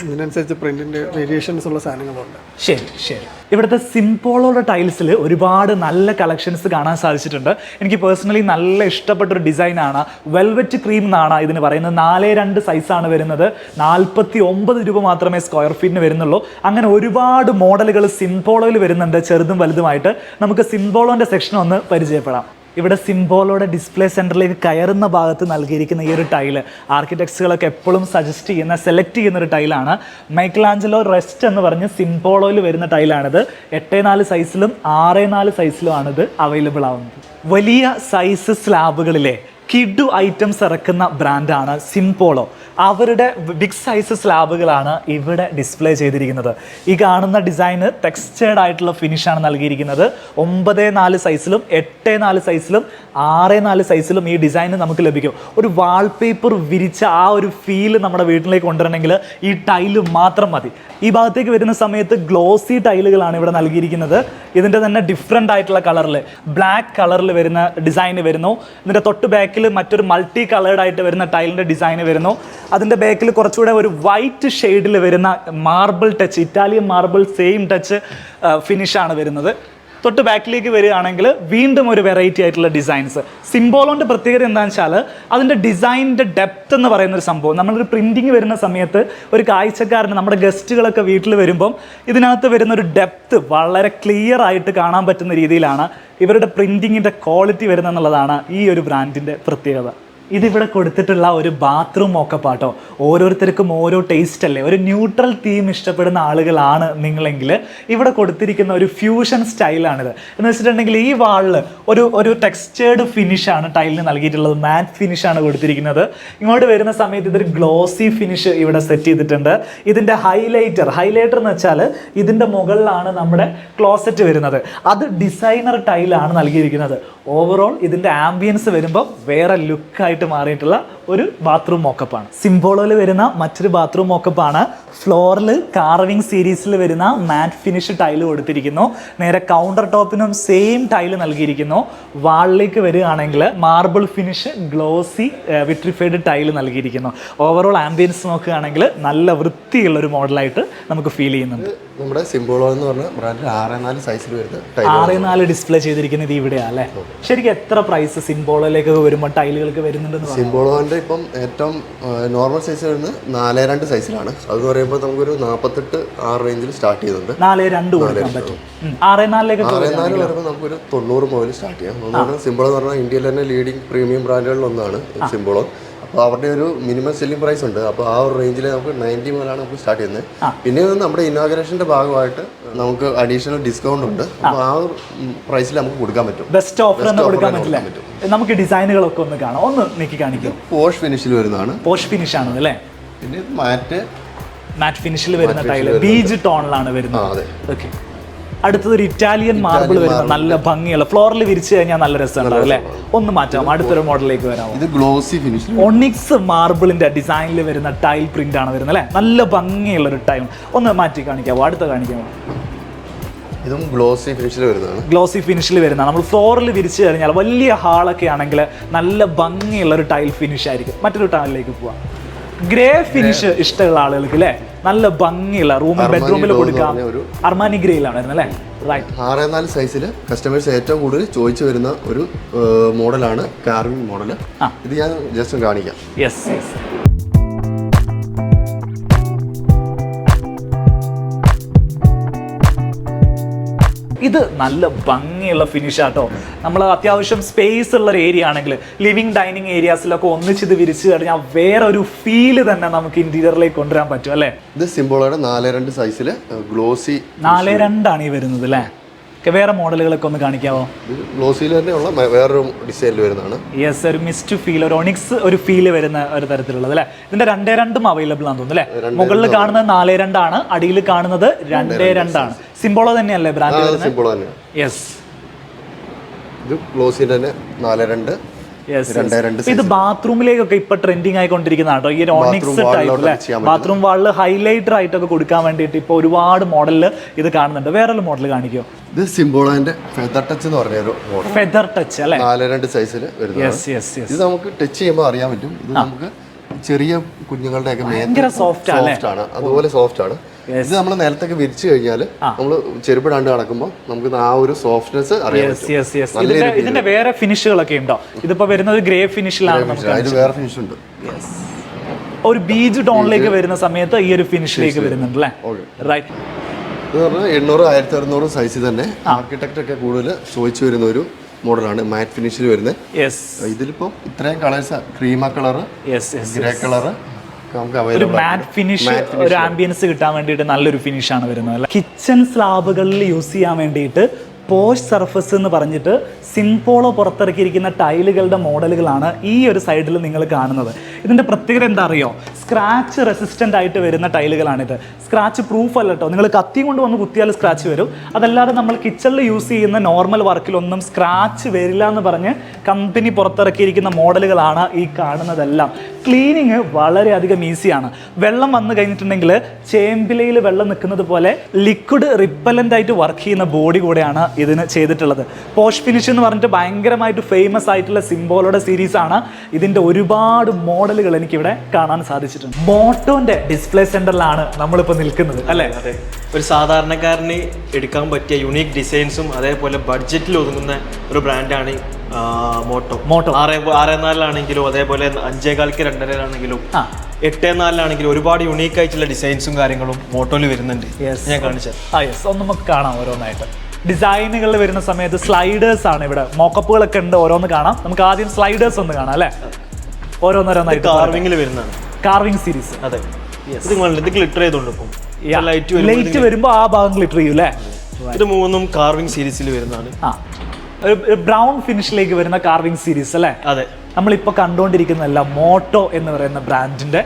ഇതിനനുസരിച്ച് പ്രിന്റിന്റെ വേരിയേഷൻസ് ഉള്ള സാധനങ്ങളുണ്ട്. ശരി ശരി. ഇവിടുത്തെ സിംപോളോയുടെ ടൈൽസിൽ ഒരുപാട് നല്ല കളക്ഷൻസ് കാണാൻ സാധിച്ചിട്ടുണ്ട്. എനിക്ക് പേഴ്സണലി നല്ല ഇഷ്ടപ്പെട്ടൊരു ഡിസൈനാണ്. വെൽവെറ്റ് ക്രീം എന്നാണ് ഇതിന് പറയുന്നത്. 4:2 സൈസാണ് വരുന്നത്. 49 രൂപ മാത്രമേ സ്ക്വയർ ഫീറ്റിന് വരുന്നുള്ളൂ. അങ്ങനെ ഒരുപാട് മോഡലുകൾ സിംപോളോയിൽ വരുന്നുണ്ട്, ചെറുതും വലുതുമായിട്ട്. നമുക്ക് സിംപോളോൻ്റെ സെക്ഷൻ ഒന്ന് പരിചയപ്പെടാം. ഇവിടെ സിംബോളോടെ ഡിസ്പ്ലേ സെൻറ്ററിലേക്ക് കയറുന്ന ഭാഗത്ത് നൽകിയിരിക്കുന്ന ഈ ഒരു ടൈല് ആർക്കിടെക്ട്സുകളൊക്കെ എപ്പോഴും സജസ്റ്റ് ചെയ്യുന്ന, സെലക്ട് ചെയ്യുന്ന ഒരു ടൈലാണ്. മൈക്കലാഞ്ചലോ റെസ്റ്റ് എന്ന് പറഞ്ഞ് സിംബോളോയിൽ വരുന്ന ടൈലാണിത്. 8:4 സൈസിലും 6:4 സൈസിലുമാണിത് അവൈലബിൾ ആവുന്നത്. വലിയ സൈസ് സ്ലാബുകളിലെ കിഡു ഐറ്റംസ് ഇറക്കുന്ന ബ്രാൻഡാണ് സിംപോളോ. അവരുടെ ബിഗ് സൈസ് സ്ലാബുകളാണ് ഇവിടെ ഡിസ്പ്ലേ ചെയ്തിരിക്കുന്നത്. ഈ കാണുന്ന ഡിസൈന് ടെക്സ്റ്റേർഡ് ആയിട്ടുള്ള ഫിനിഷാണ് നൽകിയിരിക്കുന്നത്. 9:4 സൈസിലും 8:4 സൈസിലും 6:4 സൈസിലും ഈ ഡിസൈൻ നമുക്ക് ലഭിക്കും. ഒരു വാൾപേപ്പർ വിരിച്ച ആ ഒരു ഫീൽ നമ്മുടെ വീട്ടിലേക്ക് കൊണ്ടുവരണമെങ്കിൽ ഈ ടൈല് മാത്രം മതി. ഈ ഭാഗത്തേക്ക് വരുന്ന സമയത്ത് ഗ്ലോസി ടൈലുകളാണ് ഇവിടെ നൽകിയിരിക്കുന്നത്. ഇതിൻ്റെ തന്നെ ഡിഫറെൻ്റ് ആയിട്ടുള്ള കളറിൽ, ബ്ലാക്ക് കളറിൽ വരുന്ന ഡിസൈന് വരുന്നു. ഇതിൻ്റെ തൊട്ട് ബാക്കിൽ മറ്റൊരു മൾട്ടി കളേർഡ് ആയിട്ട് വരുന്ന ടൈലിൻ്റെ ഡിസൈന് വരുന്നു. അതിൻ്റെ ബാക്കിൽ കുറച്ചുകൂടെ ഒരു വൈറ്റ് ഷെയ്ഡിൽ വരുന്ന marble touch, Italian marble same touch ഫിനിഷാണ് വരുന്നത്. തൊട്ട് ബാക്കിലേക്ക് വരികയാണെങ്കിൽ വീണ്ടും ഒരു വെറൈറ്റി ആയിട്ടുള്ള ഡിസൈൻസ്. സിംബോളോൻ്റെ പ്രത്യേകത എന്താണെന്ന് വെച്ചാൽ അതിൻ്റെ ഡിസൈനിൻ്റെ ഡെപ്ത് എന്ന് പറയുന്നൊരു സംഭവം. നമ്മളൊരു പ്രിൻറ്റിങ് വരുന്ന സമയത്ത് ഒരു കാഴ്ചക്കാരന്, നമ്മുടെ ഗസ്റ്റുകളൊക്കെ വീട്ടിൽ വരുമ്പം ഇതിനകത്ത് വരുന്ന ഒരു ഡെപ്ത് വളരെ ക്ലിയർ ആയിട്ട് കാണാൻ പറ്റുന്ന രീതിയിലാണ് ഇവരുടെ പ്രിൻറ്റിങ്ങിൻ്റെ ക്വാളിറ്റി വരുന്നതെന്നുള്ളതാണ് ഈ ഒരു ബ്രാൻഡിൻ്റെ പ്രത്യേകത. ഇതിവിടെ കൊടുത്തിട്ടുള്ള ഒരു ബാത്റൂം മോക്കപ്പാട്ടോ. ഓരോരുത്തർക്കും ഓരോ ടേസ്റ്റ് അല്ലേ. ഒരു ന്യൂട്രൽ തീം ഇഷ്ടപ്പെടുന്ന ആളുകളാണ് നിങ്ങളെങ്കിൽ ഇവിടെ കൊടുത്തിരിക്കുന്ന ഒരു ഫ്യൂഷൻ സ്റ്റൈലാണിത്. എന്ന് വെച്ചിട്ടുണ്ടെങ്കിൽ ഈ വാളിൽ ഒരു ടെക്സ്റ്റേർഡ് ഫിനിഷാണ് ടൈലിന് നൽകിയിട്ടുള്ളത്. മാറ്റ് ഫിനിഷാണ് കൊടുത്തിരിക്കുന്നത്. ഇങ്ങോട്ട് വരുന്ന സമയത്ത് ഇതൊരു ഗ്ലോസി ഫിനിഷ് ഇവിടെ സെറ്റ് ചെയ്തിട്ടുണ്ട്. ഇതിൻ്റെ ഹൈലൈറ്റർ എന്ന് വെച്ചാൽ ഇതിൻ്റെ മുകളിലാണ് നമ്മുടെ ക്ലോസറ്റ് വരുന്നത്. അത് ഡിസൈനർ ടൈലാണ് നൽകിയിരിക്കുന്നത്. ഓവറോൾ ഇതിൻ്റെ ആംബിയൻസ് വരുമ്പോൾ വേറെ ലുക്കായിട്ട് മാറിയിട്ടുള്ള ഒരു ബാത്റൂം മോക്കപ്പാണ്. സിംബോളോയിൽ വരുന്ന മറ്റൊരു ബാത്റൂം മോക്കപ്പാണ്. ഫ്ലോറിൽ കാർവിംഗ് സീരീസിൽ വരുന്ന മാറ്റ് ഫിനിഷ് ടൈല് കൊടുത്തിരിക്കുന്നു. നേരെ കൗണ്ടർ ടോപ്പിനും സെയിം ടൈല് നൽകിയിരിക്കുന്നു. വാളിലേക്ക് വരികയാണെങ്കിൽ marble finish glossy vitrified tile നൽകിയിരിക്കുന്നു. ഓവറോൾ ആംബിയൻസ് നോക്കുകയാണെങ്കിൽ നല്ല വൃത്തിയുള്ളൊരു മോഡലായിട്ട് നമുക്ക് ഫീൽ ചെയ്യുന്നുണ്ട്. നമ്മുടെ സിംബോളോ എന്ന് പറഞ്ഞ ബ്രാൻഡിൽ 6:4 സൈസിൽ വരുന്നത് 6:4 ഡിസ്പ്ലേ ചെയ്തിരിക്കുന്നത് ഇവിടെയാണ് അല്ലേ? ശരിക്കും എത്ര പ്രൈസ് സിംബോളോയിലേക്കൊക്കെ വരുമ്പോൾ ടൈലുകൾക്ക് വരുന്നുണ്ടെന്ന്? സിംബോളോന്റെ ഇപ്പം ഏറ്റവും നോർമൽ സൈസ് വരുന്നത് 4:2 സൈസിലാണ്. അതെന്ന് പറയുമ്പോൾ നമുക്കൊരു 48 റേഞ്ചിൽ സ്റ്റാർട്ട് ചെയ്യുന്നുണ്ട്. 4:2 കൊടുക്കാൻ പറ്റും. 6:4 വരുമ്പോൾ നമുക്കൊരു 90 മുതൽ സ്റ്റാർട്ട് ചെയ്യാം. സിംബോളോ എന്ന് പറഞ്ഞാൽ ഇന്ത്യയിൽ തന്നെ ലീഡിങ് പ്രീമിയം ബ്രാൻഡുകളിൽ ഒന്നാണ് സിംബോളോ. അപ്പോൾ അവരുടെ ഒരു മിനിമം സെല്ലിംഗ് പ്രൈസ് ഉണ്ട്. അപ്പോൾ ആ ഒരു റേഞ്ചിൽ നമുക്ക് 90 മുതലാണ് നമുക്ക് സ്റ്റാർട്ട് ചെയ്യുന്നത്. പിന്നെ നമ്മുടെ ഇനോഗ്രേഷൻ്റെ ഭാഗമായിട്ട് നമുക്ക് അഡീഷണൽ ഡിസ്കൗണ്ട് ഉണ്ട്. അപ്പോൾ ആ ഒരു പ്രൈസിൽ നമുക്ക് കൊടുക്കാൻ പറ്റും. ബെസ്റ്റ് ഓഫർ കൊടുക്കാൻ പറ്റില്ല. നമുക്ക് ഡിസൈനുകളൊക്കെ ഒന്ന് കാണാം. ഒന്ന് നീക്കി കാണിക്കും. പോഷ് ഫിനിഷിൽ വരുന്നതാണ്. പോഷ് ഫിനിഷ് ആണ് അല്ലേ? പിന്നെ മാറ്റ് ഫിനിഷിൽ വരുന്ന ടൈല് ബീജ് ടോണിലാണ് വരുന്നത്. ഓക്കെ. അടുത്തതൊരു ഇറ്റാലിയൻ മാർബിൾ വരുന്ന നല്ല ഭംഗിയുള്ള, ഫ്ലോറിൽ വിരിച്ചു കഴിഞ്ഞാൽ നല്ല രസമുണ്ടാവും അല്ലേ? ഒന്ന് മാറ്റാം, അടുത്തൊരു മോഡലിലേക്ക് വരാമോ? ഇത് ഗ്ലോസി ഫിനിഷ് ഒണിക്സ് മാർബിളിന്റെ ഡിസൈനിൽ വരുന്ന ടൈൽ പ്രിന്റ് ആണ് വരുന്നത് അല്ലേ? നല്ല ഭംഗിയുള്ള ഒരു ടൈൽ. ഒന്ന് മാറ്റി കാണിക്കാമോ? അടുത്ത കാണിക്കാമോ? ഇതും ഗ്ലോസി ഫിനിഷിൽ വരുന്നതാണ്. ഗ്ലോസി ഫിനിഷിൽ വരുന്ന, നമ്മൾ ഫ്ലോറിൽ വിരിച്ചു കഴിഞ്ഞാൽ വലിയ ഹാളൊക്കെ ആണെങ്കിൽ നല്ല ഭംഗിയുള്ള ഒരു ടൈൽ ഫിനിഷ് ആയിരിക്കും. മറ്റൊരു ടൈലിലേക്ക് പോവാം. ഗ്രേ ഫിനിഷ് ഇഷ്ടമുള്ള ആളുകൾക്ക് അല്ലേ, നല്ല ഭംഗിയുള്ള റൂമിൽ ബെഡ്റൂമിൽ കൊടുക്കാം. അർമാനി ഗ്രേയിലാണ് വരുന്നത് അല്ലേ? റൈറ്റ്. 6:4 സൈസിൽ കസ്റ്റമേഴ്സ് ഏറ്റവും കൂടുതൽ ചോദിച്ചു വരുന്ന ഒരു മോഡലാണ് കാർവിംഗ് മോഡൽ. ഇത് ഞാൻ ജസ്റ്റ് കാണിക്കാം. Yes yes. ഇത് നല്ല ഭംഗിയുള്ള ഫിനിഷാട്ടോ. നമ്മൾ അത്യാവശ്യം സ്പേസ് ഉള്ള ഒരു ഏരിയ ആണെങ്കിൽ ലിവിങ് ഡൈനിങ് ഏരിയാസിലൊക്കെ ഒന്നിച്ചിത് വിരിച്ചു കഴിഞ്ഞാൽ വേറൊരു ഫീല് തന്നെ നമുക്ക് ഇന്റീരിയറിലേക്ക് കൊണ്ടുവരാൻ പറ്റും അല്ലേ? ഇത് സിംബോളോയുടെ 4:2 സൈസിൽ ഗ്ലോസി 4:2 ഈ വരുന്നത് അല്ലേ? വേറെ മോഡലുകളൊക്കെ ഒന്ന് കാണിക്കാമോ? ഗ്ലോസിയിൽ തന്നെയുള്ള വേറൊരു ഡിസൈനിൽ വരുന്നതാണ്. യെസ്, ഒരു മിസ്റ്റ് ഫീൽ, ഒരു ഒണിക്സ് ഒരു ഫീല് വരുന്ന ഒരു തരത്തിലുള്ളത് അല്ലേ? ഇതിന്റെ 2:2 അവൈലബിൾ ആണെന്ന് തോന്നുന്നു അല്ലേ? മുകളിൽ കാണുന്നത് 4:2 ആണ്, അടിയിൽ കാണുന്നത് 2:2 ആണ്. സിംബോളോ തന്നെയല്ലേ ബ്രാൻഡ്? സിംബോളോ തന്നെ. യെസ്. ഇത് ഗ്ലോസിയിൽ തന്നെ 4:2. ഇത് ബാത്റൂമിലേക്കൊക്കെ ഇപ്പൊ ട്രെൻഡിങ് ആയിക്കൊണ്ടിരിക്കുന്ന കേട്ടോ ഈ ഓണിക്സ് ടൈപ്പ് അല്ലേ? ബാത്റൂം വാളിൽ ഹൈലൈറ്റർ ആയിട്ടൊക്കെ കൊടുക്കാൻ വേണ്ടിയിട്ട് ഇപ്പൊ ഒരുപാട് മോഡലിൽ ഇത് കാണുന്നുണ്ട്. വേറൊരു മോഡൽ കാണിക്കോ? ഇത് സിംബോളോന്റെ ഫെദർ ടച്ച് എന്ന് പറഞ്ഞ ഒരു മോഡൽ. ഫെദർ ടച്ച് അല്ലേ? 4:2 സൈസിൽ വരുന്നത്. ഇത് നമുക്ക് ടച്ച് ചെയ്യുമ്പോൾ അറിയാൻ പറ്റും. ഇത് നമുക്ക് ചെറിയ കുഞ്ഞുങ്ങളുടെ ഒക്കെ ഭയങ്കര soft ആണ് ആണ്, അതുപോലെ സോഫ്റ്റ് ആണ്. ഇത് നമ്മൾ നിലത്തൊക്കെ വിരിച്ചു കഴിഞ്ഞാൽ നമ്മൾ ചെരുപ്പിടാണ്ട് നടക്കുമ്പോൾ നമുക്ക് ആ ഒരു സോഫ്റ്റ്നെസ് അറിയാൻ പറ്റും. ഇതിന്റെ വേറെ ഫിനിഷുകളൊക്കെ ഉണ്ടോ? ഇതിപ്പോ വരുന്നത് ഗ്രേ ഫിനിഷിലാണ്. അതിന് വേറെ ഫിനിഷ് ഉണ്ട്. ഒരു ബീജ് ടോണിലേക്ക് വരുന്ന സമയത്ത് ഈ ഒരു ഫിനിഷിലേക്ക് വരുന്നുണ്ട് അല്ലേ? റൈറ്റ്. ഇത് പറഞ്ഞാൽ 800-1600 സൈസിൽ തന്നെ ആർക്കിടെക്റ്റ് ഒക്കെ കൂടുതൽ ചോദിച്ചു വരുന്ന ഒരു മോഡലാണ്, മാറ്റ് ഫിനിഷിൽ വരുന്നത്. ഇതിലിപ്പോ ഇത്രയും colours, crema colour, grey colour ഒരു മാറ്റ് ഫിനിഷ്, ഒരു ആംബിയൻസ് കിട്ടാൻ വേണ്ടിയിട്ട് നല്ലൊരു ഫിനിഷാണ് വരുന്നത് അല്ലേ? കിച്ചൺ സ്ലാബുകളിൽ യൂസ് ചെയ്യാൻ വേണ്ടിയിട്ട് പോഷ് സർഫസ് എന്ന് പറഞ്ഞിട്ട് സിംപോളോ പുറത്തിറക്കിയിരിക്കുന്ന ടൈലുകളുടെ മോഡലുകളാണ് ഈ ഒരു സൈഡിൽ നിങ്ങൾ കാണുന്നത്. ഇതിൻ്റെ പ്രത്യേകത എന്താ അറിയോ? സ്ക്രാച്ച് റെസിസ്റ്റൻ്റ് ആയിട്ട് വരുന്ന ടൈലുകളാണിത്. സ്ക്രാച്ച് പ്രൂഫ് അല്ല കേട്ടോ, നിങ്ങൾ കത്തിയും കൊണ്ട് വന്ന് കുത്തിയാൽ സ്ക്രാച്ച് വരും. അതല്ലാതെ നമ്മൾ കിച്ചണിൽ യൂസ് ചെയ്യുന്ന നോർമൽ വർക്കിലൊന്നും സ്ക്രാച്ച് വരില്ല എന്ന് പറഞ്ഞ് കമ്പനി പുറത്തിറക്കിയിരിക്കുന്ന മോഡലുകളാണ് ഈ കാണുന്നതെല്ലാം. ക്ലീനിങ് വളരെയധികം ഈസിയാണ്. വെള്ളം വന്നു കഴിഞ്ഞിട്ടുണ്ടെങ്കിൽ ചേമ്പിലയിൽ വെള്ളം നിൽക്കുന്നത് പോലെ ലിക്വിഡ് റിപ്പലൻ്റ് ആയിട്ട് വർക്ക് ചെയ്യുന്ന ബോഡി കൂടെയാണ് ഇതിന് ചെയ്തിട്ടുള്ളത്. പോഷ് ഫിനിഷ് എന്ന് പറഞ്ഞിട്ട് ഭയങ്കരമായിട്ട് ഫേമസ് ആയിട്ടുള്ള സിംബോളോയുടെ സീരീസാണ്. ഇതിൻ്റെ ഒരുപാട് മോഡലുകൾ എനിക്കിവിടെ കാണാൻ സാധിച്ചിട്ടുണ്ട്. മോട്ടോന്റെ ഡിസ്പ്ലേ സെന്ററിലാണ് നമ്മളിപ്പോൾ നിൽക്കുന്നത് അല്ലേ? അതെ, ഒരു സാധാരണക്കാരന് എടുക്കാൻ പറ്റിയ യുണീക്ക് ഡിസൈൻസും അതേപോലെ ബഡ്ജറ്റിൽ ഒതുങ്ങുന്ന ഒരു ബ്രാൻഡാണ് മോട്ടോ. 6.4 അതേപോലെ 5.25 2.5 8.4 ഒരുപാട് യുണീക്ക് ആയിട്ടുള്ള ഡിസൈൻസും കാര്യങ്ങളും മോട്ടോയിൽ വരുന്നുണ്ട്. ഞാൻ കാണിച്ചത് ഒന്ന് നമുക്ക് കാണാം ഓരോന്നായിട്ട്. ഡിസൈനുകളിൽ വരുന്ന സമയത്ത് സ്ലൈഡേഴ്സ് ആണ് ഇവിടെ, മോക്കപ്പുകളൊക്കെ ഉണ്ട്, ഓരോന്ന് കാണാം. നമുക്ക് ആദ്യം സ്ലൈഡേഴ്സ് ഒന്ന് കാണാം അല്ലേ? ഓരോന്നോരോന്നായിട്ട് കാർവിംഗിൽ വരുന്നതാണ്, കാർവിംഗ് സീരീസ്. അതെ, ഇത് ഗ്ലിറ്റർ ചെയ്തോണ്ട് ഇപ്പം ലൈറ്റ് വരുമ്പോൾ ആ ഭാഗം ഗ്ലിറ്റർ ചെയ്യും അല്ലേ? ഇത് 3 കാർവിംഗ് സീരീസിൽ വരുന്നതാണ്. ഒരു ബ്രൗൺ ഫിനിഷിലേക്ക് വരുന്ന കാർവിംഗ് സീരീസ് അല്ലേ? അതെ, നമ്മളിപ്പോൾ കണ്ടുകൊണ്ടിരിക്കുന്നതല്ല മോട്ടോ എന്ന് പറയുന്ന ബ്രാൻഡിന്റെ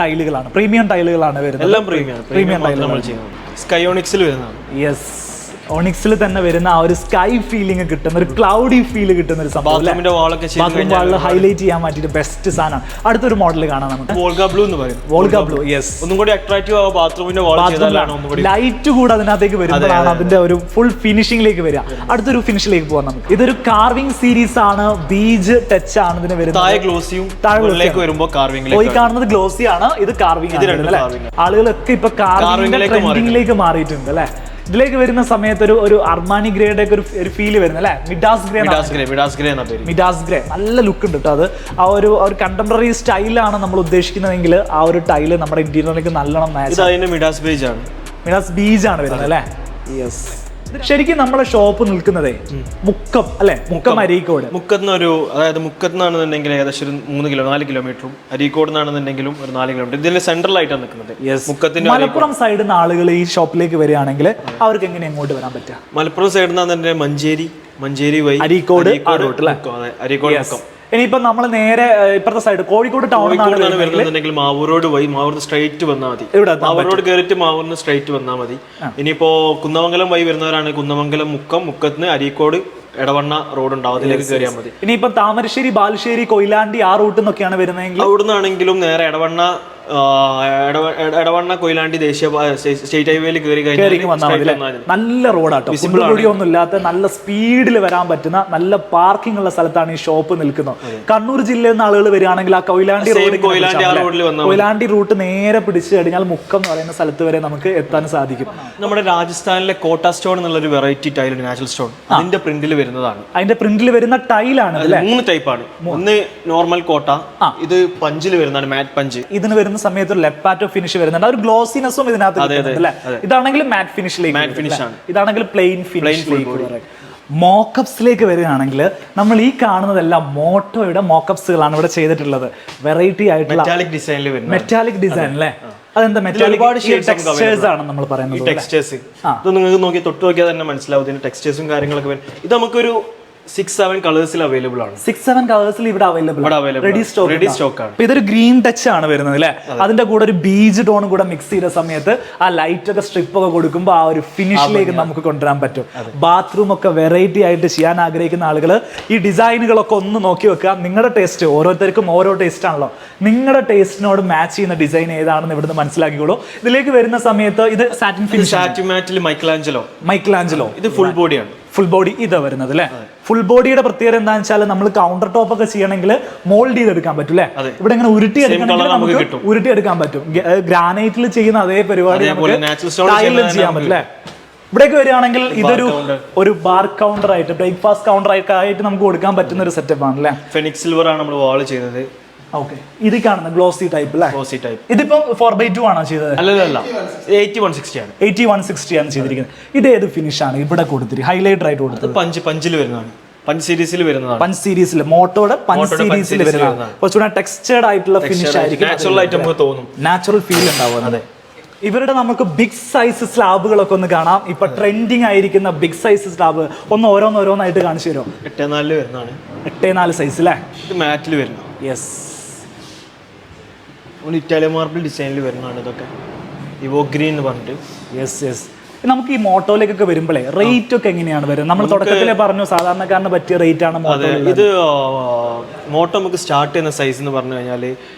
ടൈലുകളാണ്, പ്രീമിയം ടൈലുകളാണ് വരുന്നത്. എല്ലാം പ്രീമിയം ടൈലുകൾ ചെയ്യുന്നത്. സ്കൈയോണിക്സിൽ വരുന്നതാണ്. യെസ്, ഒണിക്സിൽ തന്നെ വരുന്ന ആ ഒരു സ്കൈ ഫീലിംഗ് കിട്ടുന്ന, ഒരു ക്ലൗഡി ഫീൽ കിട്ടുന്ന ഒരു സംഭവം. ബാത്റൂം വാളിൽ ഹൈലൈറ്റ് ചെയ്യാൻ പറ്റിയിട്ട് ബെസ്റ്റ് സാധനമാണ്. അടുത്തൊരു മോഡൽ കാണാം നമുക്ക്, വോൾഗ ബ്ലൂ എന്ന് പറയും. Volga blue, yes. ഒന്നും കൂടി അട്രാക്റ്റീവ് ആവും ബാത്റൂമിന്റെ വാൾ ചെയ്താലാണ് ഒന്നുകൂടി. ലൈറ്റ് കൂടെ അതിനകത്തേക്ക് വരുമ്പോഴാണ് അതിന്റെ ഒരു ഫുൾ ഫിനിഷിംഗിലേക്ക് വരിക. അടുത്തൊരു ഫിനിഷിലേക്ക് പോകാം നമുക്ക്. ഇതൊരു കാർവിംഗ് സീരീസ് ആണ്, ബീജ് ടച്ച് ആണ് ഇതിന് വരുന്നത്. താഴെ ഗ്ലോസിയും താഴേക്ക് വരുമ്പോൾ കാർവിംഗിലേക്ക്. പോയി കാണുന്നത് ഗ്ലോസി ആണ്, ഇത് കാർവിംഗ് ആണ്. ആളുകളൊക്കെ ഇപ്പൊ കാർവിംഗിലേക്ക് മാറിയിട്ടുണ്ട് അല്ലെ? ഇതിലേക്ക് വരുന്ന സമയത്ത് ഒരു അർമാനി ഗ്രേയുടെ ഒക്കെ ഒരു ഫീല് വരുന്നത് അല്ലെ? മിഡാസ് ഗ്രേ നല്ല ലുക്ക് ഉണ്ട് കേട്ടോ. അത് ആ ഒരു കണ്ടംപററി സ്റ്റൈലാണ് നമ്മൾ ഉദ്ദേശിക്കുന്നതെങ്കിൽ ആ ഒരു ടൈല് നമ്മുടെ ഇന്റീരിയറിലേക്ക് നല്ലോണം മാച്ച്. മിഡാസ് ബീജ് ആണ് വരുന്നത് അല്ലെ? യെസ്. ശരിക്കും നമ്മുടെ ഷോപ്പ് നിൽക്കുന്നതേ മുക്കം അല്ലെ? മുക്കം അരീക്കോട്. മുക്കത്തുനിന്നാണെന്നുണ്ടെങ്കിൽ ഏകദേശം ഒരു 3-4 കിലോമീറ്ററും, അരീക്കോട് നിന്നാണെന്നുണ്ടെങ്കിലും ഒരു 4 കിലോമീറ്റർ. ഇതിന്റെ സെൻട്രലായിട്ടാണ് നിൽക്കുന്നത്. മലപ്പുറം സൈഡിൽ നിന്ന് ആളുകൾ ഈ ഷോപ്പിലേക്ക് വരികയാണെങ്കിൽ അവർക്ക് എങ്ങനെ എങ്ങോട്ട് വരാൻ പറ്റുക? മലപ്പുറം സൈഡിൽ നിന്നാണ് മഞ്ചേരി വഴി അരീക്കോട്. അരീക്കോട്. ഇനിയിപ്പോ നമ്മൾ നേരെ ഇപ്പുറത്തെ സൈഡ് കോഴിക്കോട് ടൗണിൽ വരുന്നുണ്ടെങ്കിൽ മാവൂർ റോഡ് വഴി മാവൂർ സ്ട്രൈറ്റ് വന്നാൽ മതി. മാവൂർ റോഡ് കയറിയിട്ട് മാവൂരിന് സ്ട്രൈറ്റ് വന്നാൽ മതി. ഇനിയിപ്പോ കുന്നമംഗലം വഴി വരുന്നവരാണ് കുന്നമംഗലം മുക്കത്തിന് അരീക്കോട് എടവണ്ണ റോഡ് ഉണ്ടാവും, അതിലേക്ക് കയറിയാൽ മതി. ഇനിയിപ്പം താമരശ്ശേരി, ബാലുശ്ശേരി, കൊയിലാണ്ടി ആ റൂട്ടിൽ നിന്നൊക്കെയാണ് വരുന്നതെങ്കിൽ അവിടുന്നാണെങ്കിലും നേരെ എടവണ്ണ കൊയിലാണ്ടി ദേശീയ സ്റ്റേറ്റ് ഹൈവേയിൽ കയറി കഴിഞ്ഞാൽ നല്ല റോഡാട്ടോ, ഒന്നും ഇല്ലാത്ത നല്ല സ്പീഡിൽ വരാൻ പറ്റുന്ന നല്ല പാർക്കിംഗ് ഉള്ള സ്ഥലത്താണ് ഈ ഷോപ്പ് നിൽക്കുന്നത്. കണ്ണൂർ ജില്ലയിൽ നിന്ന് ആളുകൾ വരികയാണെങ്കിൽ ആ കൊയിലാണ്ടി റൂട്ട് നേരെ പിടിച്ചു കഴിഞ്ഞാൽ മുക്കം എന്ന് പറയുന്ന സ്ഥലത്ത് വരെ നമുക്ക് എത്താൻ സാധിക്കും. നമ്മുടെ രാജസ്ഥാനിലെ കോട്ട സ്റ്റോൺ എന്നുള്ള ഒരു വെറൈറ്റി ടൈൽ, നാച്ചുറൽ സ്റ്റോൺ, അതിന്റെ പ്രിന്റിൽ വരുന്നതാണ്. അതിന്റെ പ്രിന്റിൽ വരുന്ന ടൈലാണ് 3 ടൈപ്പാണ്. ഒന്ന് നോർമൽ കോട്ട, ഇത് പഞ്ചിൽ വരുന്നതാണ്, മാറ്റ് പഞ്ച്. ഇതിന് വരുന്ന സമയത്ത് ഒരു ലെപ്പാറ്റോ ഫിനിഷ് വരുന്നുണ്ട്, ഒരു ഗ്ലോസിനെസ്സും ഇതിനകത്ത് അല്ലേ? ഇതാണെങ്കിൽ മാറ്റ് ഫിനിഷിലേക്ക്, ഇതാണെങ്കിൽ പ്ലെയിൻ ഫിനിഷിലേക്ക്. മോക്കപ്സിലേക്ക് വരികയാണെങ്കിൽ നമ്മൾ ഈ കാണുന്നതെല്ലാം മോട്ടോയുടെ മോക്കപ്സുകളാണ് ഇവിടെ ചെയ്തിട്ടുള്ളത്. വെറൈറ്റി ആയിട്ടുള്ള മെറ്റാലിക് ഡിസൈൻ അല്ലേ? അതെന്താ മെറ്റാലിക് ടെക്സ്ചേഴ്സ് ആണ് നമ്മൾ പറയുന്നത്. ടെക്സ്ചേഴ്സ് ഇത് നിങ്ങൾക്ക് തൊട്ട് നോക്കിയാൽ തന്നെ മനസ്സിലാവും ഇതിന്റെ ടെക്സ്ചേഴ്സും കാര്യങ്ങളൊക്കെ. ഇത് നമുക്കൊരു 6-7 കളേഴ്സിൽ അവൈലബിൾ ആണ്. 6-7 കളേഴ്സിൽ ഇവിടെ അവൈലബിൾ റെഡി സ്റ്റോക്ക് ആണ്. ഇതൊരു ഗ്രീൻ ടച്ച് ആണ് വരുന്നത് അല്ലെ? അതിന്റെ കൂടെ ഒരു ബീജ് ടോൺ കൂടെ മിക്സ് ചെയ്ത സമയത്ത് ആ ലൈറ്റ് ഒക്കെ സ്ട്രിപ്പ് ഒക്കെ കൊടുക്കുമ്പോൾ ആ ഒരു ഫിനിഷിലേക്ക് നമുക്ക് കൊണ്ടുവരാൻ പറ്റും. ബാത്റൂം ഒക്കെ വെറൈറ്റി ആയിട്ട് ചെയ്യാൻ ആഗ്രഹിക്കുന്ന ആളുകൾ ഈ ഡിസൈനുകളൊക്കെ ഒന്ന് നോക്കി വെക്കുക. നിങ്ങളുടെ ടേസ്റ്റ്, ഓരോരുത്തർക്കും ഓരോ ടേസ്റ്റ് ആണല്ലോ, നിങ്ങളുടെ ടേസ്റ്റിനോട് മാച്ച് ചെയ്യുന്ന ഡിസൈൻ ഏതാണെന്ന് ഇവിടുന്ന് മനസ്സിലാക്കിക്കോളൂ. ഇതിലേക്ക് വരുന്ന സമയത്ത് ഇത് സാറ്റിൻ ഫിനിഷ്, മൈക്കലാഞ്ചലോ മൈക്കലാഞ്ചലോ ഇത് ഫുൾ ബോഡിയാണ്. ഫുൾ ബോഡി ഇതാ വരുന്നത് അല്ലേ? ഫുൾ ബോഡിയുടെ പ്രത്യേകത എന്താണെന്ന് വെച്ചാൽ നമ്മൾ കൗണ്ടർ ടോപ്പ് ഒക്കെ ചെയ്യണമെങ്കിൽ മോൾഡ് ചെയ്തെടുക്കാൻ പറ്റും അല്ലേ? ഇവിടെ ഇങ്ങനെ ഉരുട്ടിയെടുക്കണമെങ്കിൽ നമുക്ക് ഉരുട്ടിയെടുക്കാൻ പറ്റും. ഗ്രാനൈറ്റിൽ ചെയ്യുന്ന അതേ പരിപാടി ടൈലിലും ചെയ്യാൻ പറ്റും അല്ലേ? ഇവിടേക്ക് വരികയാണെങ്കിൽ ഇതൊരു ബാർ കൗണ്ടർ ആയിട്ട് ബ്രേക്ക്ഫാസ്റ്റ് കൗണ്ടർ ആയിട്ട് നമുക്ക് കൊടുക്കാൻ പറ്റുന്ന ഒരു സെറ്റപ്പ് ആണ് അല്ലേ? ഫെനിക്സ് സിൽവർ ആണ് നമ്മൾ വാൾ ചെയ്തത്. ഓക്കെ, ഇത് കാണുന്ന ഗ്ലോസി ടൈപ്പ് അല്ലേ? Glossy type. ഇതിപ്പോ 4x2 ആണോ ചെയ്തത്? അല്ലല്ല, 80-160 ആണ്. 80-160 ആണ് ചെയ്തിരിക്കുന്നത്. ഇത് ഏത് ഫിനിഷ് ആണ് ഇവിടെ കൊടുത്തിരിക്കുന്നത്? ഹൈലൈറ്റർ ആയിട്ട് കൊടുത്തത് പഞ്ചിൽ വരുന്നതാണ്. പഞ്ച് സീരീസിൽ വരുന്നതാണ്. പഞ്ച് സീരീസിൽ മോട്ടോയുടെ പഞ്ച് സീരീസിൽ വരുന്നതാണ്. കുറച്ചുകൂടെ ടെക്സ്ചേർഡ് ആയിട്ടുള്ള ഫിനിഷ് ആയിരിക്കും. നാച്ചുറൽ ആയിട്ട് നമുക്ക് തോന്നും, നാച്ചുറൽ ഫീൽ ഉണ്ടാവും. അതെ, ഇവരുടെ നമുക്ക് ബിഗ് സൈസ് സ്ലാബുകളൊക്കെ ഒന്ന് കാണാം. ഇപ്പൊ ട്രെൻഡിങ് ആയിരിക്കുന്ന ബിഗ് സൈസ് സ്ലാബ് ഒന്ന് ഓരോന്നായിട്ട് കാണിച്ചു തരുമോ? 8-4 വരുന്നതാണ്. 8-4 സൈസ് അല്ലേ? ഇത് മാറ്റിൽ വരുന്നു. യെസ്, ഇറ്റാലിയൻ മാർബിൾ ഡിസൈനിൽ വരുന്നതാണ്. ഇതൊക്കെ ഇവോ ഗ്രീൻ എന്ന് പറഞ്ഞിട്ട്. യെസ്. നമുക്ക് ഈ മോട്ടോയിലേക്കൊക്കെ വരുമ്പോഴേ റേറ്റ് ഒക്കെ എങ്ങനെയാണ് വരുന്നത്? നമ്മൾ തുടക്കത്തിലെ പറഞ്ഞു സാധാരണക്കാരന് പറ്റിയ റേറ്റ് ആണ് മോട്ടോ. ഇത് മോട്ടോ നമുക്ക് സ്റ്റാർട്ട് ചെയ്യുന്ന സൈസ് എന്ന് പറഞ്ഞു കഴിഞ്ഞാൽ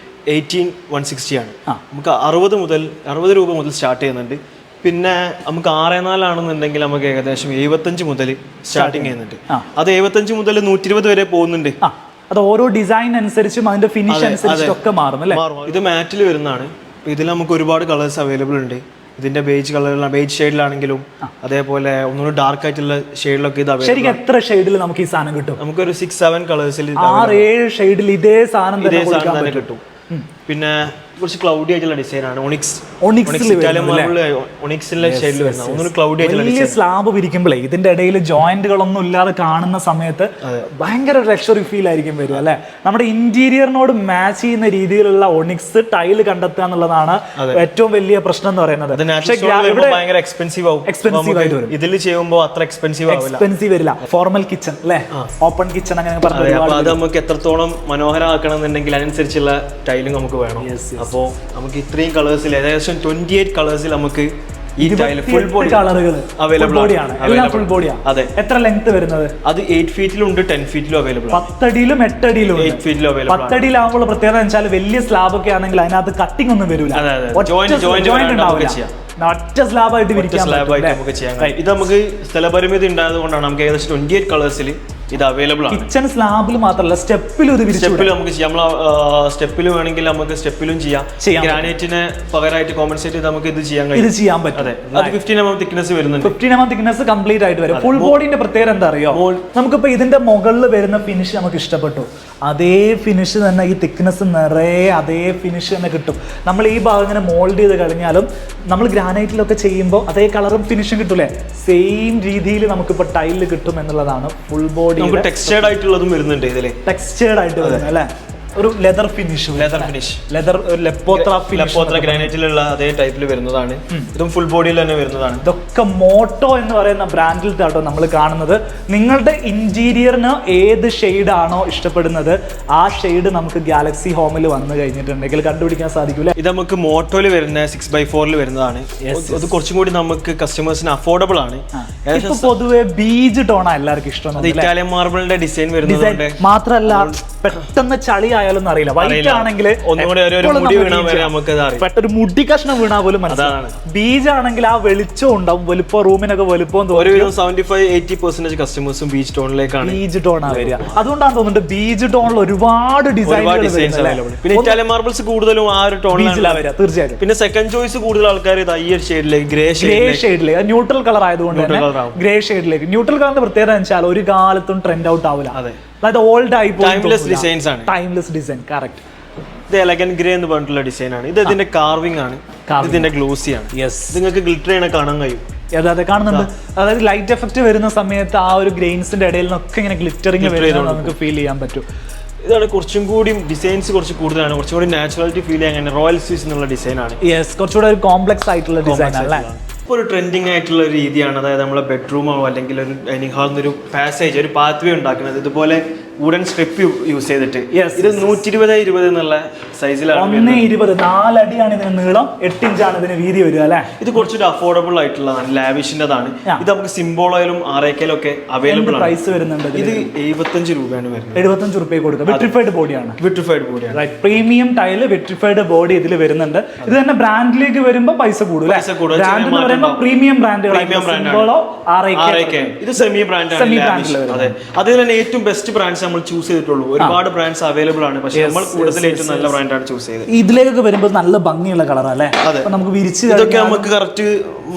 18-160 ആണ്. നമുക്ക് 60 രൂപ മുതൽ സ്റ്റാർട്ട് ചെയ്യുന്നുണ്ട്. പിന്നെ നമുക്ക് 6-4 ആണെന്നുണ്ടെങ്കിൽ നമുക്ക് ഏകദേശം 75 മുതൽ സ്റ്റാർട്ടിങ് ചെയ്യുന്നുണ്ട്. അത് 75 മുതൽ 120 വരെ പോകുന്നുണ്ട്. അത് ഓരോ ഡിസൈൻ അനുസരിച്ചും അതിന്റെ ഫിനിഷ് അനുസരിച്ചൊക്കെ മാറും അല്ലേ? ഇത് മാറ്റിൽ വരുന്നതാണ്. ഇതിൽ നമുക്ക് ഒരുപാട് കളേഴ്സ് അവൈലബിൾ ഉണ്ട്. ഇതിന്റെ ബേജ് ഷെയ്ഡിലാണെങ്കിലും അതേപോലെ ഒന്നുകൂടി ഡാർക്ക് ആയിട്ടുള്ള ഷെയ്ഡിലൊക്കെ ഇത് അവൈലബിൾ. ശരിക്കും എത്ര ഷെയ്ഡിൽ നമുക്ക് ഈ സാധനം കിട്ടും? നമുക്കൊരു 6-7 കളേഴ്സിൽ 6-7 ഷെയ്ഡിൽ ഇതേ സാധനം തന്നെ കിട്ടും. പിന്നെ കുറച്ച് ക്ലൗഡി ആയിട്ടുള്ള ഡിസൈൻ ആണ്. വലിയ സ്ലാബ് വിരിക്കുമ്പോഴേ ഇതിന്റെ ഇടയിൽ ജോയിന്റുകളൊന്നും ഇല്ലാതെ കാണുന്ന സമയത്ത് ഭയങ്കര ലക്ഷറി ഫീൽ ആയിരിക്കും വരും അല്ലെ? നമ്മുടെ ഇന്റീരിയറിനോട് മാച്ച് ചെയ്യുന്ന രീതിയിലുള്ള ഒണിക്സ് ടൈല് കണ്ടെത്തുക എന്നുള്ളതാണ് ഏറ്റവും വലിയ പ്രശ്നം എന്ന് പറയുന്നത്. എക്സ്പെൻസീവ് ആയിട്ട് വരും. ഇതിൽ ചെയ്യുമ്പോൾ അത്ര എക്സ്പെൻസീവ് വരില്ല. ഫോർമൽ കിച്ചൺ അല്ലെ, ഓപ്പൺ കിച്ചൺ അങ്ങനെ പറഞ്ഞു. അത് നമുക്ക് എത്രത്തോളം മനോഹരമാക്കണം എന്നുണ്ടെങ്കിൽ അതിനനുസരിച്ചുള്ള ടൈലും നമുക്ക് വേണം. അപ്പോൾ നമുക്ക് ഇത്രയും കളേഴ്സിൽ ഏകദേശം 28 കളേഴ്സിൽ നമുക്ക് ഈ ടൈല് ഫുൾ ബോഡി കളറുകൾ അവൈലബിൾ ആണ്. എല്ലാം ഫുൾ ബോഡിയാണ്. അതെ. എത്ര ലെങ്ത് വരുന്നത്? അത് 8 ഫീറ്റിലുണ്ട്, 10 ഫീറ്റിലും അവൈലബിൾ. 10 അടിയിലും 8 അടിയിലും 8 ഫീറ്റിലും അവൈലബിൾ. 10 അടിയിലാവുമ്പോൾ പ്രത്യേകത വെച്ചാൽ വലിയ സ്ലാബ് ഒക്കെ ആണെങ്കിൽ അതിനകത്ത് കട്ടിംഗ് ഒന്നും വരില്ല. ജോയിന്റ് ഉണ്ടാവില്ല. ഒറ്റ സ്ലാബായിട്ട് വിരിക്കാൻ നമുക്ക് ചെയ്യാം. ഇത് നമുക്ക് സ്ഥലപരിമിതി ഉണ്ടായത് കൊണ്ടാണ് നമുക്ക് ഏകദേശം 28 കളേഴ്സിൽ ഇത് അവൈലബിൾ ആണ്. കിച്ചൺ സ്ലാബിൽ മാത്രമല്ല സ്റ്റെപ്പിലും ഇത് സ്റ്റെപ്പിലും നമുക്ക് ചെയ്യാം. സ്റ്റെപ്പിൽ വേണമെങ്കിൽ നമുക്ക് സ്റ്റെപ്പിലും ചെയ്യാം. ഗ്രാനൈറ്റിന് പകരമായിട്ട് കോമ്പൻസേറ്റ് ചെയ്ത് നമുക്ക് ഇത് ചെയ്യാൻ കഴിയും. ഇത് ചെയ്യാൻ പറ്റും. അതെ, അത് 15 mm തിക്നെസ് വരുന്നുണ്ട്. 15 mm തിക്നെസ് കംപ്ലീറ്റ് ആയിട്ട് വരും. ഫുൾ ബോഡിന്റെ പ്രത്യേകത എന്താ അറിയോ? നമുക്കിപ്പോ ഇതിന്റെ മുകളിൽ വരുന്ന ഫിനിഷ് നമുക്ക് ഇഷ്ടപ്പെട്ടു. അതേ ഫിനിഷ് തന്നെ ഈ തിക്നെസ് നിറയെ അതേ ഫിനിഷ് തന്നെ കിട്ടും. നമ്മൾ ഈ ഭാഗം ഇങ്ങനെ മോൾഡ് ചെയ്ത് കഴിഞ്ഞാലും നമ്മൾ ഗ്രാനൈറ്റിലൊക്കെ ചെയ്യുമ്പോൾ അതേ കളറും ഫിനിഷും കിട്ടൂലേ? സെയിം രീതിയിൽ നമുക്കിപ്പോൾ ടൈലിൽ കിട്ടും എന്നുള്ളതാണ്. ഫുൾ ബോഡി ടെക്സ്ചേർഡ് ആയിട്ടുള്ളതും വരുന്നുണ്ട് ഇതില്. ടെക്സ്ചേർഡ് ആയിട്ട് വരുന്നത് അല്ലേ? ഒരു ലെതർ ഫിനിഷ് ലെപ്പോത്ര ഗ്രാനൈറ്റിലുള്ള അതേ ടൈപ്പിൽ വരുന്നതാണ്. ഇതും ഫുൾ ബോഡിയിൽ തന്നെ വരുന്നതാണ്. ഇതൊക്കെ മോട്ടോ എന്ന് പറയുന്ന ബ്രാൻഡിൽ കേട്ടോ നമ്മൾ കാണുന്നത്. നിങ്ങളുടെ ഇന്റീരിയറിന് ഏത് ഷെയ്ഡ് ആണോ ഇഷ്ടപ്പെടുന്നത് ആ ഷെയ്ഡ് നമുക്ക് ഗാലക്സി ഹോമിൽ വന്നു കഴിഞ്ഞിട്ടുണ്ടെങ്കിൽ കണ്ടുപിടിക്കാൻ സാധിക്കൂല. ഇത് നമുക്ക് മോട്ടോയിൽ വരുന്ന 6x4 വരുന്നതാണ്. അത് കുറച്ചും കൂടി നമുക്ക് കസ്റ്റമേഴ്സിന് അഫോർഡബിൾ ആണ്. പൊതുവെ ബീജ് ടോണാണ് എല്ലാവർക്കും ഇഷ്ടം. ഇറ്റാലിയൻ മാർബിളിന്റെ ഡിസൈൻ വരുന്നത് മാത്രല്ല പെട്ടെന്ന് ചളി ആയാലും അറിയില്ല. വൈറ്റ് ആണെങ്കിൽ പെട്ടെന്ന് മുടി കഷ്ണം വീണാ പോലും മനസ്സിലാണ്. ബീജ് ആണെങ്കിൽ ആ വെളിച്ചം ഉണ്ടാവും, വലുപ്പം റൂമിനൊക്കെ വലുപ്പം തോന്നും. 75-80% കസ്റ്റമേഴ്സും ബീച്ച് ടോണിലേക്കാണ്. ബീജ് ടോൺ വരിക. അതുകൊണ്ടാണ് തോന്നുന്നുണ്ട് ബീജ് ടോണിൽ ഒരുപാട് ഡിസൈൻസ്. പിന്നെ ഇറ്റാലിയൻ മാർബിൾസ് കൂടുതലും ആ ഒരു ടോണിലാണ് വരിക. തീർച്ചയായിട്ടും. പിന്നെ സെക്കൻഡ് ചോയ്സ് കൂടുതൽ ആൾക്കാർ ഈ ഒരു ഷെയ്ഡിലേക്ക് ഗ്രേ ഷെയ്ഡിലേക്ക് ന്യൂട്രൽ കളർ ആയതുകൊണ്ട് ഗ്രേ ഷെയ്ഡിലേക്ക്. ന്യൂട്രൽ കളറിന്റെ പ്രത്യേകത വെച്ചാൽ ഒരു കാലത്തും ട്രെൻഡ് ഔട്ട് ആവില്ല. അതായത് ഓൾഡ് ആയി ടൈംലെസ് ഡിസൈൻസ് ആണ്. Timeless design correct. ഇത് എലഗന്റ് ഗ്രേ എന്ന് പറഞ്ഞിട്ടുള്ള ഡിസൈൻ ആണ്. ഇത് ഇതിന്റെ കാർവിംഗ് ആണ്. ഇതിന്റെ ഗ്ലോസി ആണ്. നിങ്ങൾക്ക് ഗ്ലിറ്റർ ചെയ്യണ കാണാൻ കഴിയും. അതെ, കാണുന്നുണ്ട്. അതായത് ലൈറ്റ് എഫക്ട് വരുന്ന സമയത്ത് ആ ഒരു ഗ്രെയിൻസിന്റെ ഇടയിൽ നിന്നൊക്കെ ഇങ്ങനെ ഗ്ലിറ്ററിങ് വരുന്നത് നമുക്ക് ഫീൽ ചെയ്യാൻ പറ്റും. ഇതാണ് കുറച്ചും കൂടി ഡിസൈൻസ് കുറച്ച് കൂടുതലാണ്. കുറച്ചും കൂടി നാച്ചുറാലിറ്റി ഫീൽ ചെയ്യാൻ റോയൽ സ്വീസ് എന്നുള്ള ഡിസൈൻ ആണ്. കുറച്ചുകൂടെ ഒരു കോംപ്ലക്സ് ആയിട്ടുള്ള ഡിസൈൻ ആണ്. ഇപ്പോൾ ഒരു ട്രെൻഡിങ് ആയിട്ടുള്ള ഒരു രീതിയാണ്. അതായത് നമ്മളെ ബെഡ്റൂമോ അല്ലെങ്കിൽ ഒരു ഡൈനിങ് ഹാളിൽ നിന്നൊരു പാസേജ്, ഒരു പാത്വേ ഉണ്ടാക്കുന്നത്. ഇതുപോലെ വുഡൻ സ്ട്രിപ്പ് യൂസ് ചെയ്തിട്ട്. Yes, ഇത് 120x20 എന്നുള്ള സൈസിലാണ്. 1.20 4 അടിയാണ് ഇതിന് നീളം, 8 ഇഞ്ചാണ് ഇതിന് വീതി വരിക അല്ലേ? ഇത് കുറച്ചൊരു അഫോർഡബിൾ ആയിട്ടുള്ള ലാവിഷിൻ്റെതാണ്. ഇത് നമുക്ക് സിംബോളയിലും RAKയിലും ഒക്കെ അവൈലബിൾ ആണ്. പ്രൈസ് വരുന്നുണ്ട് ഇത് 75 രൂപയാണ് വരുന്നത്. 75 രൂപ കൊടുക്കുക. വിട്രിഫൈഡ് ബോഡിയാണ്. വിട്രിഫൈഡ് ബോഡിയാണ്. Right, premium tile vitrified body ഇതിൽ വരുന്നുണ്ട്. ഇത് തന്നെ ബ്രാൻഡിലേക്ക് വരുമ്പോൾ പൈസ കൂടും. ബ്രാൻഡ് എന്ന് പറയുമ്പോൾ പ്രീമിയം ബ്രാൻഡുകൾ, ഇത് സെമി ബ്രാൻഡാണ്. അതെ, അതിൽ തന്നെ ഏറ്റവും ബെസ്റ്റ് ബ്രാൻഡ്സ് നമ്മൾ ചൂസ് ചെയ്തിട്ടുള്ളൂ. ഒരുപാട് ബ്രാൻഡ്സ് അവൈലബിൾ ആണ്, പക്ഷേ നമ്മൾ കൂടുതൽ ഏറ്റവും നല്ല ബ്രാൻഡാണ് ചൂസ് ചെയ്തത്. ഇതിലേക്കൊക്കെ വരുമ്പോൾ നല്ല ഭംഗിയുള്ള കളറാണ് അല്ലേ? നമുക്ക് വിരിച്ച് ഇതൊക്കെ നമുക്ക് കറക്റ്റ്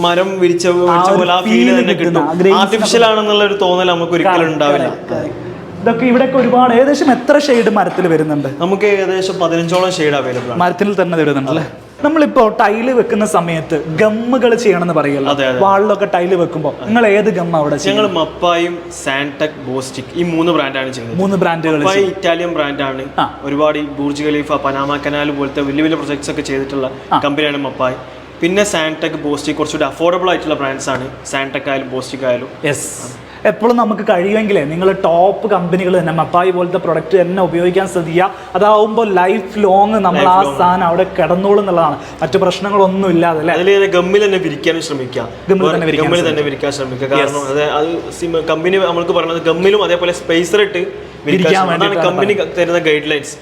മരം വിരിച്ച പോലെ ആ ഫീൽ തന്നെ കിട്ടും. ആർട്ടിഫിഷ്യൽ ആണെന്നുള്ള ഒരു തോന്നൽ നമുക്ക് ഒരിക്കലും ഉണ്ടാവില്ല. ഇതൊക്കെ ഇവിടെയൊക്കെ ഒരുപാട്, ഏകദേശം എത്ര ഷെയ്ഡ് മരത്തിൽ വരുന്നുണ്ട്? നമുക്ക് ഏകദേശം 15ഓളം ഷെയ്ഡ് അവൈലബിൾ ആണ്. മരത്തിൽ തന്നെ വരുന്നുണ്ട് അല്ലേ? നമ്മളിപ്പോ ടൈല് വെക്കുന്ന സമയത്ത് ഗമ്മുകൾ ചെയ്യണമെന്ന് പറയുമല്ലോ, വാളിലൊക്കെ ടൈല് വെക്കുമ്പോൾ നിങ്ങൾ ഏത് ഗമ്മ അവിടെ? ഞങ്ങൾ മപ്പായും സാൻടെക് ബോസ്റ്റിക് ഈ 3 ബ്രാൻഡാണ് ചെയ്യുന്നത്. 3 ബ്രാൻഡുകൾ. മപ്പായി ഇറ്റാലിയൻ ബ്രാൻഡാണ്. ഒരുപാട് ബൂർജ് ഖലീഫ, പനാമ കനാൽ പോലത്തെ വലിയ വലിയ പ്രൊജക്ട്സ് ഒക്കെ ചെയ്തിട്ടുള്ള കമ്പനിയാണ് മപ്പായി. പിന്നെ സാൻടെക് ബോസ്റ്റിക് കുറച്ചുകൂടി അഫോർഡബിൾ ആയിട്ടുള്ള ബ്രാൻഡ്സ് ആണ്. സാൻടെക് ആയാലും ബോസ്റ്റിക് ആയാലും. യെസ്, എപ്പോഴും നമുക്ക് കഴിയുമെങ്കിലേ നിങ്ങൾ ടോപ്പ് കമ്പനികൾ തന്നെ മപ്പായി പോലത്തെ പ്രൊഡക്റ്റ് തന്നെ ഉപയോഗിക്കാൻ ശ്രദ്ധിക്കുക. അതാവുമ്പോൾ ലൈഫ് ലോങ് നമ്മൾ ആ സാധനം അവിടെ കിടന്നോളും എന്നുള്ളതാണ്, മറ്റു പ്രശ്നങ്ങളൊന്നും ഇല്ലാതെ അല്ലേ? അതിൽ ഗമ്മിൽ തന്നെ വിരിക്കാനും ശ്രമിക്കാം. ഗമ്മിൽ തന്നെ വിരിക്കാൻ ശ്രമിക്കുക. കാരണം അത് കമ്പനി നമ്മൾക്ക് പറയുന്നത് ഗമ്മിലും അതേപോലെ സ്പേസർ ഇട്ട് കമ്പനി തരുന്ന ഗൈഡ് ലൈൻസ്.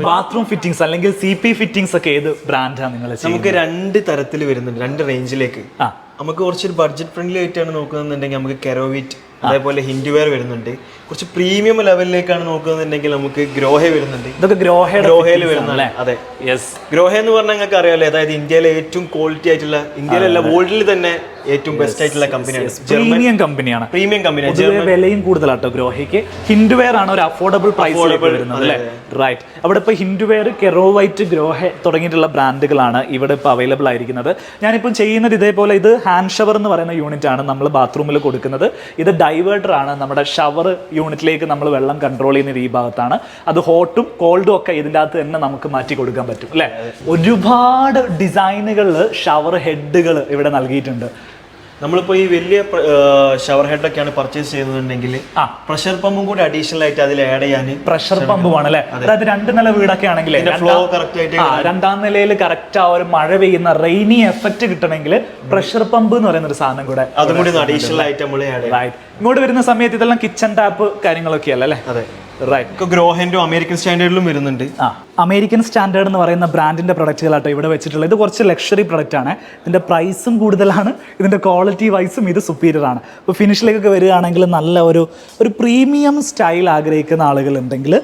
ബാത്റൂം ഫിറ്റിംഗ്സ് അല്ലെങ്കിൽ CP ഫിറ്റിംഗ്സ് ഒക്കെ ഏത് ബ്രാൻഡാണ് നിങ്ങൾ? നമുക്ക് 2 തരത്തിൽ വരുന്നുണ്ട്, 2 റേഞ്ചിലേക്ക്. നമുക്ക് കുറച്ചൊരു ബഡ്ജറ്റ് ഫ്രണ്ട്ലി ആയിട്ടാണ് നോക്കുന്നുണ്ടെങ്കിൽ നമുക്ക് കെരോവിറ്റ് അതേപോലെ ഹിൻഡ്വെയർ വരുന്നുണ്ട്. കുറച്ച് പ്രീമിയം ലെവലിലേക്കാണ് നോക്കുന്നുണ്ടെങ്കിൽ നമുക്ക് ഗ്രോഹെ വരുന്നുണ്ട്. ഇതൊക്കെ ഗ്രോഹയിൽ വരുന്നല്ലേ? അതെ, ഗ്രോഹ എന്ന് പറഞ്ഞാൽ നിങ്ങൾക്ക് അറിയാലോ, അതായത് ഇന്ത്യയിലെ ഏറ്റവും ക്വാളിറ്റി ആയിട്ടുള്ള, ഇന്ത്യയിലല്ല വേൾഡിൽ തന്നെ ഏറ്റവും ബെസ്റ്റ് ആയിട്ടുള്ള കമ്പനിയാണ്. പ്രീമിയം കമ്പനിയാണ്. പ്രീമിയം കമ്പനിയാണ്. വിലയും കൂടുതലാട്ടോ ഗ്രോഹയ്ക്ക്. ഹിൻഡ്വെയർ ആണ് ഒരു അഫോർഡബിൾ പ്രൈസ് വരുന്നത് അല്ലേ? റൈറ്റ്. അവിടെ ഇപ്പോൾ ഹിൻഡ്വെയർ, കെറോവൈറ്റ്, ഗ്രോഹെ തുടങ്ങിയിട്ടുള്ള ബ്രാൻഡുകളാണ് ഇവിടെ ഇപ്പോൾ അവൈലബിൾ ആയിരിക്കുന്നത്. ഞാനിപ്പം ചെയ്യുന്നത് ഇതേപോലെ, ഇത് ഹാൻഡ് ഷവർ എന്ന് പറയുന്ന യൂണിറ്റ് ആണ് നമ്മൾ ബാത്റൂമിൽ കൊടുക്കുന്നത്. ഇത് ഡൈവേർട്ടർ ആണ്, നമ്മുടെ ഷവർ യൂണിറ്റിലേക്ക് നമ്മൾ വെള്ളം കൺട്രോൾ ചെയ്യുന്നത് ഈ ഭാഗത്താണ്. അത് ഹോട്ടും കോൾഡും ഒക്കെ ഇതിൻ്റെ അകത്ത് തന്നെ നമുക്ക് മാറ്റി കൊടുക്കാൻ പറ്റും അല്ലേ? ഒരുപാട് ഡിസൈനുകളിൽ ഷവർ ഹെഡുകൾ ഇവിടെ നൽകിയിട്ടുണ്ട്. നമ്മളിപ്പോൾ ഈ വലിയ ഷവർ ഹെഡൊക്കെയാണ് പർച്ചേസ് ചെയ്യുന്നുണ്ടെങ്കിൽ പ്രഷർ പമ്പും കൂടി അഡീഷണൽ ആയിട്ട് അതിൽ ആഡ് ചെയ്യാൻ. പ്രഷർ പമ്പ് വേണം അല്ലേ? അതായത് 2 നില വീടൊക്കെ ആണെങ്കിൽ ഫ്ലോ കറക്റ്റ് ആയിട്ട് 2ാം നിലയിൽ കറക്റ്റ് ആ ഒരു മഴ പെയ്യുന്ന റെയിനി എഫക്റ്റ് കിട്ടണമെങ്കിൽ പ്രഷർ പമ്പ് എന്ന് പറയുന്ന ഒരു സാധനം കൂടെ അതും കൂടി അഡീഷണൽ ആയിട്ട് നമ്മൾ ആഡ് ചെയ്യാം. ഇങ്ങോട്ട് വരുന്ന സമയത്ത് ഇതെല്ലാം കിച്ചൺ ടാപ്പ് കാര്യങ്ങളൊക്കെ അല്ലേ? അതെ, റൈറ്റ്. ഗ്രോഹൻഡും അമേരിക്കൻ സ്റ്റാൻഡേർഡിലും വരുന്നുണ്ട്. അമേരിക്കൻ സ്റ്റാൻഡേർഡ് എന്ന് പറയുന്ന ബ്രാൻഡിന്റെ പ്രൊഡക്റ്റുകളാട്ടോ ഇവിടെ വെച്ചിട്ടുള്ളത്. ഇത് കുറച്ച് ലക്ഷറി പ്രൊഡക്റ്റ് ആണ്. ഇതിന്റെ പ്രൈസും കൂടുതലാണ്, ഇതിന്റെ ക്വാളിറ്റി വൈസും ഇത് സുപ്പീരിയർ ആണ്. ഇപ്പോൾ ഫിനിഷിലേക്കൊക്കെ വരികയാണെങ്കിൽ നല്ല ഒരു പ്രീമിയം സ്റ്റൈൽ ആഗ്രഹിക്കുന്ന ആളുകൾ ഉണ്ടെങ്കിൽ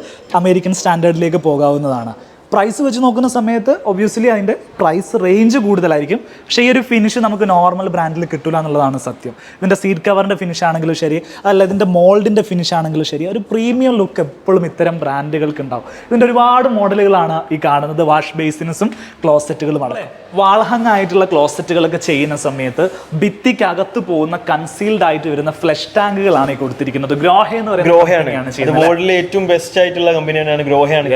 അമേരിക്കൻ സ്റ്റാൻഡേർഡിലേക്ക് പോകാവുന്നതാണ്. പ്രൈസ് വെച്ച് നോക്കുന്ന സമയത്ത് ഒബ്വിയസ്ലി അതിൻ്റെ പ്രൈസ് റേഞ്ച് കൂടുതലായിരിക്കും, പക്ഷേ ഈ ഒരു ഫിനിഷ് നമുക്ക് നോർമൽ ബ്രാൻഡിൽ കിട്ടില്ല എന്നുള്ളതാണ് സത്യം. ഇതിൻ്റെ സീറ്റ് കവറിൻ്റെ ഫിനിഷ് ആണെങ്കിലും ശരി, അതല്ല ഇതിൻ്റെ മോൾഡിൻ്റെ ഫിനിഷ് ആണെങ്കിലും ശരി, ഒരു പ്രീമിയം ലുക്ക് എപ്പോഴും ഇത്തരം ബ്രാൻഡുകൾക്ക് ഉണ്ടാവും. ഇതിൻ്റെ ഒരുപാട് മോഡലുകളാണ് ഈ കാണുന്നത്. വാഷ് ബേസിൻസും ക്ലോസറ്റുകളും അടക്കം. വാൾഹങ് ആയിട്ടുള്ള ക്ലോസറ്റുകളൊക്കെ ചെയ്യുന്ന സമയത്ത് ഭിത്തിക്കകത്ത് പോകുന്ന കൺസീൽഡ് ആയിട്ട് വരുന്ന ഫ്ലഷ് ടാങ്കുകളാണ് ഈ കൊടുത്തിരിക്കുന്നത്. ഗ്രോഹെ എന്ന് പറയുന്നത് ഏറ്റവും ബെസ്റ്റ് ആയിട്ടുള്ള കമ്പനിയാണ് ഗ്രോഹയാണ്.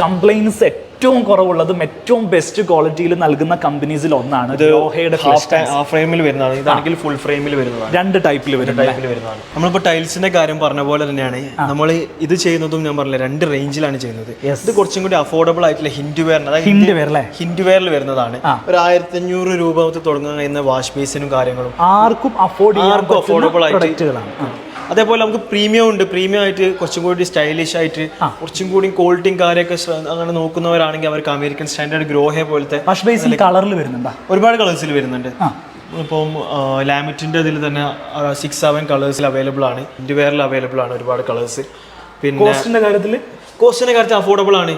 കംപ്ലൈൻസ് ഏറ്റവും കുറവുള്ളതും ഏറ്റവും ബെസ്റ്റ് ക്വാളിറ്റിയിൽ നൽകുന്ന കമ്പനീസിൽ ഒന്നാണ് ഗ്രോഹയുടെ. ഹാഫ് ഫ്രെയിമിൽ വരുന്നതാണ്, ഇതാണെങ്കിൽ ഫുൾ ഫ്രെയിമിൽ വരുന്നതാണ്. 2 ടൈപ്പിൽ വരുന്നതാണ്. നമ്മളിപ്പോൾ ടൈൽസിന്റെ കാര്യം പറഞ്ഞ പോലെ തന്നെയാണ് നമ്മൾ ഇത് ചെയ്യുന്നതും. ഞാൻ പറഞ്ഞില്ല 2 റേഞ്ചിലാണ് ചെയ്യുന്നത്. ഇത് കുറച്ചും കൂടി അഫോർഡബിൾ ആയിട്ടുള്ള ഹിൻഡ്വെയറിൽ വരുന്നതാണ്. ഒരു 1500 രൂപ തുടങ്ങാൻ കഴിയുന്ന വാഷ് ബേസിനും കാര്യങ്ങളും ആർക്കും അഫോർഡബിൾ ആയിട്ട്. അതേപോലെ നമുക്ക് പ്രീമിയം ഉണ്ട്. പ്രീമിയം ആയിട്ട് കുറച്ചും കൂടി സ്റ്റൈലിഷ് ആയിട്ട് കുറച്ചും കൂടി ക്വാളിറ്റിയും കാര്യമൊക്കെ അങ്ങനെ നോക്കുന്നവരാണെങ്കിൽ അവർക്ക് അമേരിക്കൻ സ്റ്റാൻഡേർഡ് ഗ്രോഹെ പോലത്തെ വാഷ് ബേസിൻ കളറിൽ വരുന്നുണ്ട്. ഒരുപാട് കളേഴ്സിൽ വരുന്നുണ്ട്. ഇപ്പം ലാമിറ്റിൻ്റെ ഇതിൽ തന്നെ 6-7 കളേഴ്സിൽ അവൈലബിൾ ആണ്. ഇൻഡ്വെയറിൽ അവൈലബിൾ ആണ് ഒരുപാട് കളേഴ്സ്. പിന്നെ കോസ്റ്റിൻ്റെ കാര്യത്തിൽ അഫോർഡബിൾ ആണ്.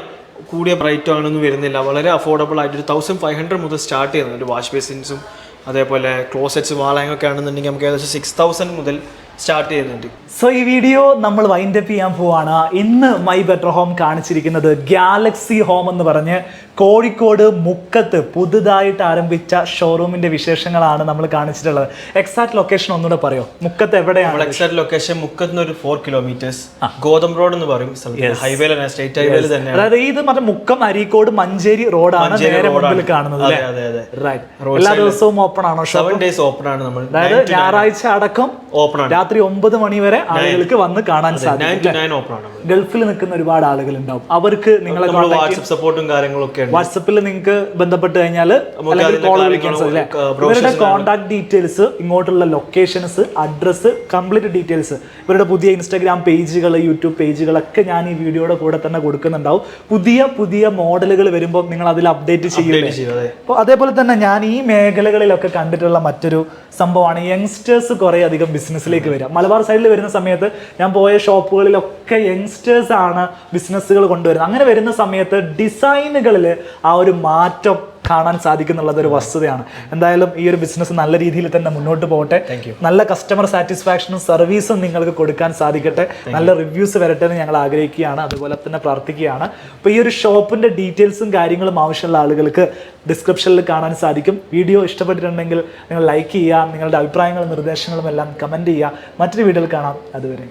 കൂടിയ ബ്രൈറ്റ് ആണെന്നും വരുന്നില്ല. വളരെ അഫോർഡബിൾ ആയിട്ട് 1500 മുതൽ സ്റ്റാർട്ട് ചെയ്യുന്നുണ്ട്. വാഷ് ബേസിൻസും അതേപോലെ ക്ലോസറ്റ്സ് വാളാങ്ങൊക്കെ ആണെന്നുണ്ടെങ്കിൽ നമുക്ക് ഏകദേശം 6000 മുതൽ സ്റ്റാർട്ട് ചെയ്യുന്നുണ്ട്. സോ ഈ വീഡിയോ നമ്മൾ വൈൻഡ് അപ്പ് ചെയ്യാൻ പോവാണ്. ഇന്ന് മൈ ബെറ്റർ ഹോം കാണിച്ചിരിക്കുന്നത് ഗാലക്സി ഹോം എന്ന് പറഞ്ഞ് കോഴിക്കോട് മുക്കത്ത് പുതുതായിട്ട് ആരംഭിച്ച ഷോറൂമിന്റെ വിശേഷങ്ങളാണ് നമ്മൾ കാണിച്ചിട്ടുള്ളത്. എക്സാക്ട് ലൊക്കേഷൻ ഒന്നുകൂടെ പറയോ? മുക്കത്ത് എവിടെയാണ്? എക്സാക്ട് ലൊക്കേഷൻ മുക്കത്ത് ഒരു 4 കിലോമീറ്റേഴ്സ് ഗോതം റോഡ് എന്ന് പറയും. ഹൈവേയിൽ തന്നെ, സ്റ്റേറ്റ് ഹൈവേയിൽ തന്നെ. അതായത് ഇത് മറ്റേ മുക്കം, അരീക്കോട്, മഞ്ചേരി റോഡാണ് നേരെ മുമ്പിൽ കാണുന്നത്. എല്ലാ ദിവസവും ഓപ്പൺ ആണോ? 7 days ഓപ്പൺ ആണ്. നമ്മൾ അതായത് ഞായറാഴ്ച അടക്കം ഓപ്പൺ ആണ്. രാത്രി 9 മണി വരെ ആളുകൾക്ക് വന്ന് കാണാൻ 9 സാധിക്കും. to 9 ഓപ്പൺ ആണ്. ഗൾഫിൽ നിൽക്കുന്ന ഒരുപാട് ആളുകൾ ഉണ്ടാവും, അവർക്ക് നിങ്ങളെ വാട്സ്ആപ്പ് സപ്പോർട്ടും കാര്യങ്ങളൊക്കെ ഉണ്ട്. വാട്സപ്പിൽ നിങ്ങൾക്ക് ബന്ധപ്പെട്ട് കഴിഞ്ഞാൽ കോൾ വിളിക്കാൻ സാധിക്കും. ഇവരുടെ കോൺടാക്ട് ഡീറ്റെയിൽസ്, ഇങ്ങോട്ടുള്ള ലൊക്കേഷൻസ്, അഡ്രസ്സ്, കംപ്ലീറ്റ് ഡീറ്റെയിൽസ്, ഇവരുടെ പുതിയ ഇൻസ്റ്റാഗ്രാം പേജുകൾ, യൂട്യൂബ് പേജുകളൊക്കെ ഞാൻ ഈ വീഡിയോയുടെ കൂടെ തന്നെ കൊടുക്കുന്നുണ്ടാവും. പുതിയ പുതിയ മോഡലുകൾ വരുമ്പോൾ നിങ്ങൾ അതിൽ അപ്ഡേറ്റ് ചെയ്യില്ലേ. അപ്പോൾ അതേപോലെ തന്നെ ഞാൻ ഈ മേഖലകളിലൊക്കെ കണ്ടിട്ടുള്ള മറ്റൊരു സംഭവമാണ് യങ്സ്റ്റേഴ്സ് കുറേ അധികം ബിസിനസ്സിലേക്ക് വരിക. മലബാർ സൈഡിൽ വരുന്ന സമയത്ത് ഞാൻ പോയ ഷോപ്പുകളിലൊക്കെ യങ്സ്റ്റേഴ്സ് ആണ് ബിസിനസ്സുകൾ കൊണ്ടുവരുന്നത്. അങ്ങനെ വരുന്ന സമയത്ത് ഡിസൈനുകളിൽ ആ ഒരു മാറ്റം കാണാൻ സാധിക്കുന്നുള്ളത് ഒരു വസ്തുതയാണ്. എന്തായാലും ഈ ഒരു ബിസിനസ് നല്ല രീതിയിൽ തന്നെ മുന്നോട്ട് പോകട്ടെ, നല്ല കസ്റ്റമർ സാറ്റിസ്ഫാക്ഷനും സർവീസും നിങ്ങൾക്ക് കൊടുക്കാൻ സാധിക്കട്ടെ, നല്ല റിവ്യൂസ് വരട്ടെ എന്ന് ഞങ്ങൾ ആഗ്രഹിക്കുകയാണ്, അതുപോലെ തന്നെ പ്രാർത്ഥിക്കുകയാണ്. അപ്പോൾ ഈ ഒരു ഷോപ്പിൻ്റെ ഡീറ്റെയിൽസും കാര്യങ്ങളും ആവശ്യമുള്ള ആളുകൾക്ക് ഡിസ്ക്രിപ്ഷനിൽ കാണാൻ സാധിക്കും. വീഡിയോ ഇഷ്ടപ്പെട്ടിട്ടുണ്ടെങ്കിൽ നിങ്ങൾ ലൈക്ക് ചെയ്യുക, നിങ്ങളുടെ അഭിപ്രായങ്ങളും നിർദ്ദേശങ്ങളും എല്ലാം കമൻറ്റ് ചെയ്യുക. മറ്റൊരു വീഡിയോയിൽ കാണാം, അതുവരെ.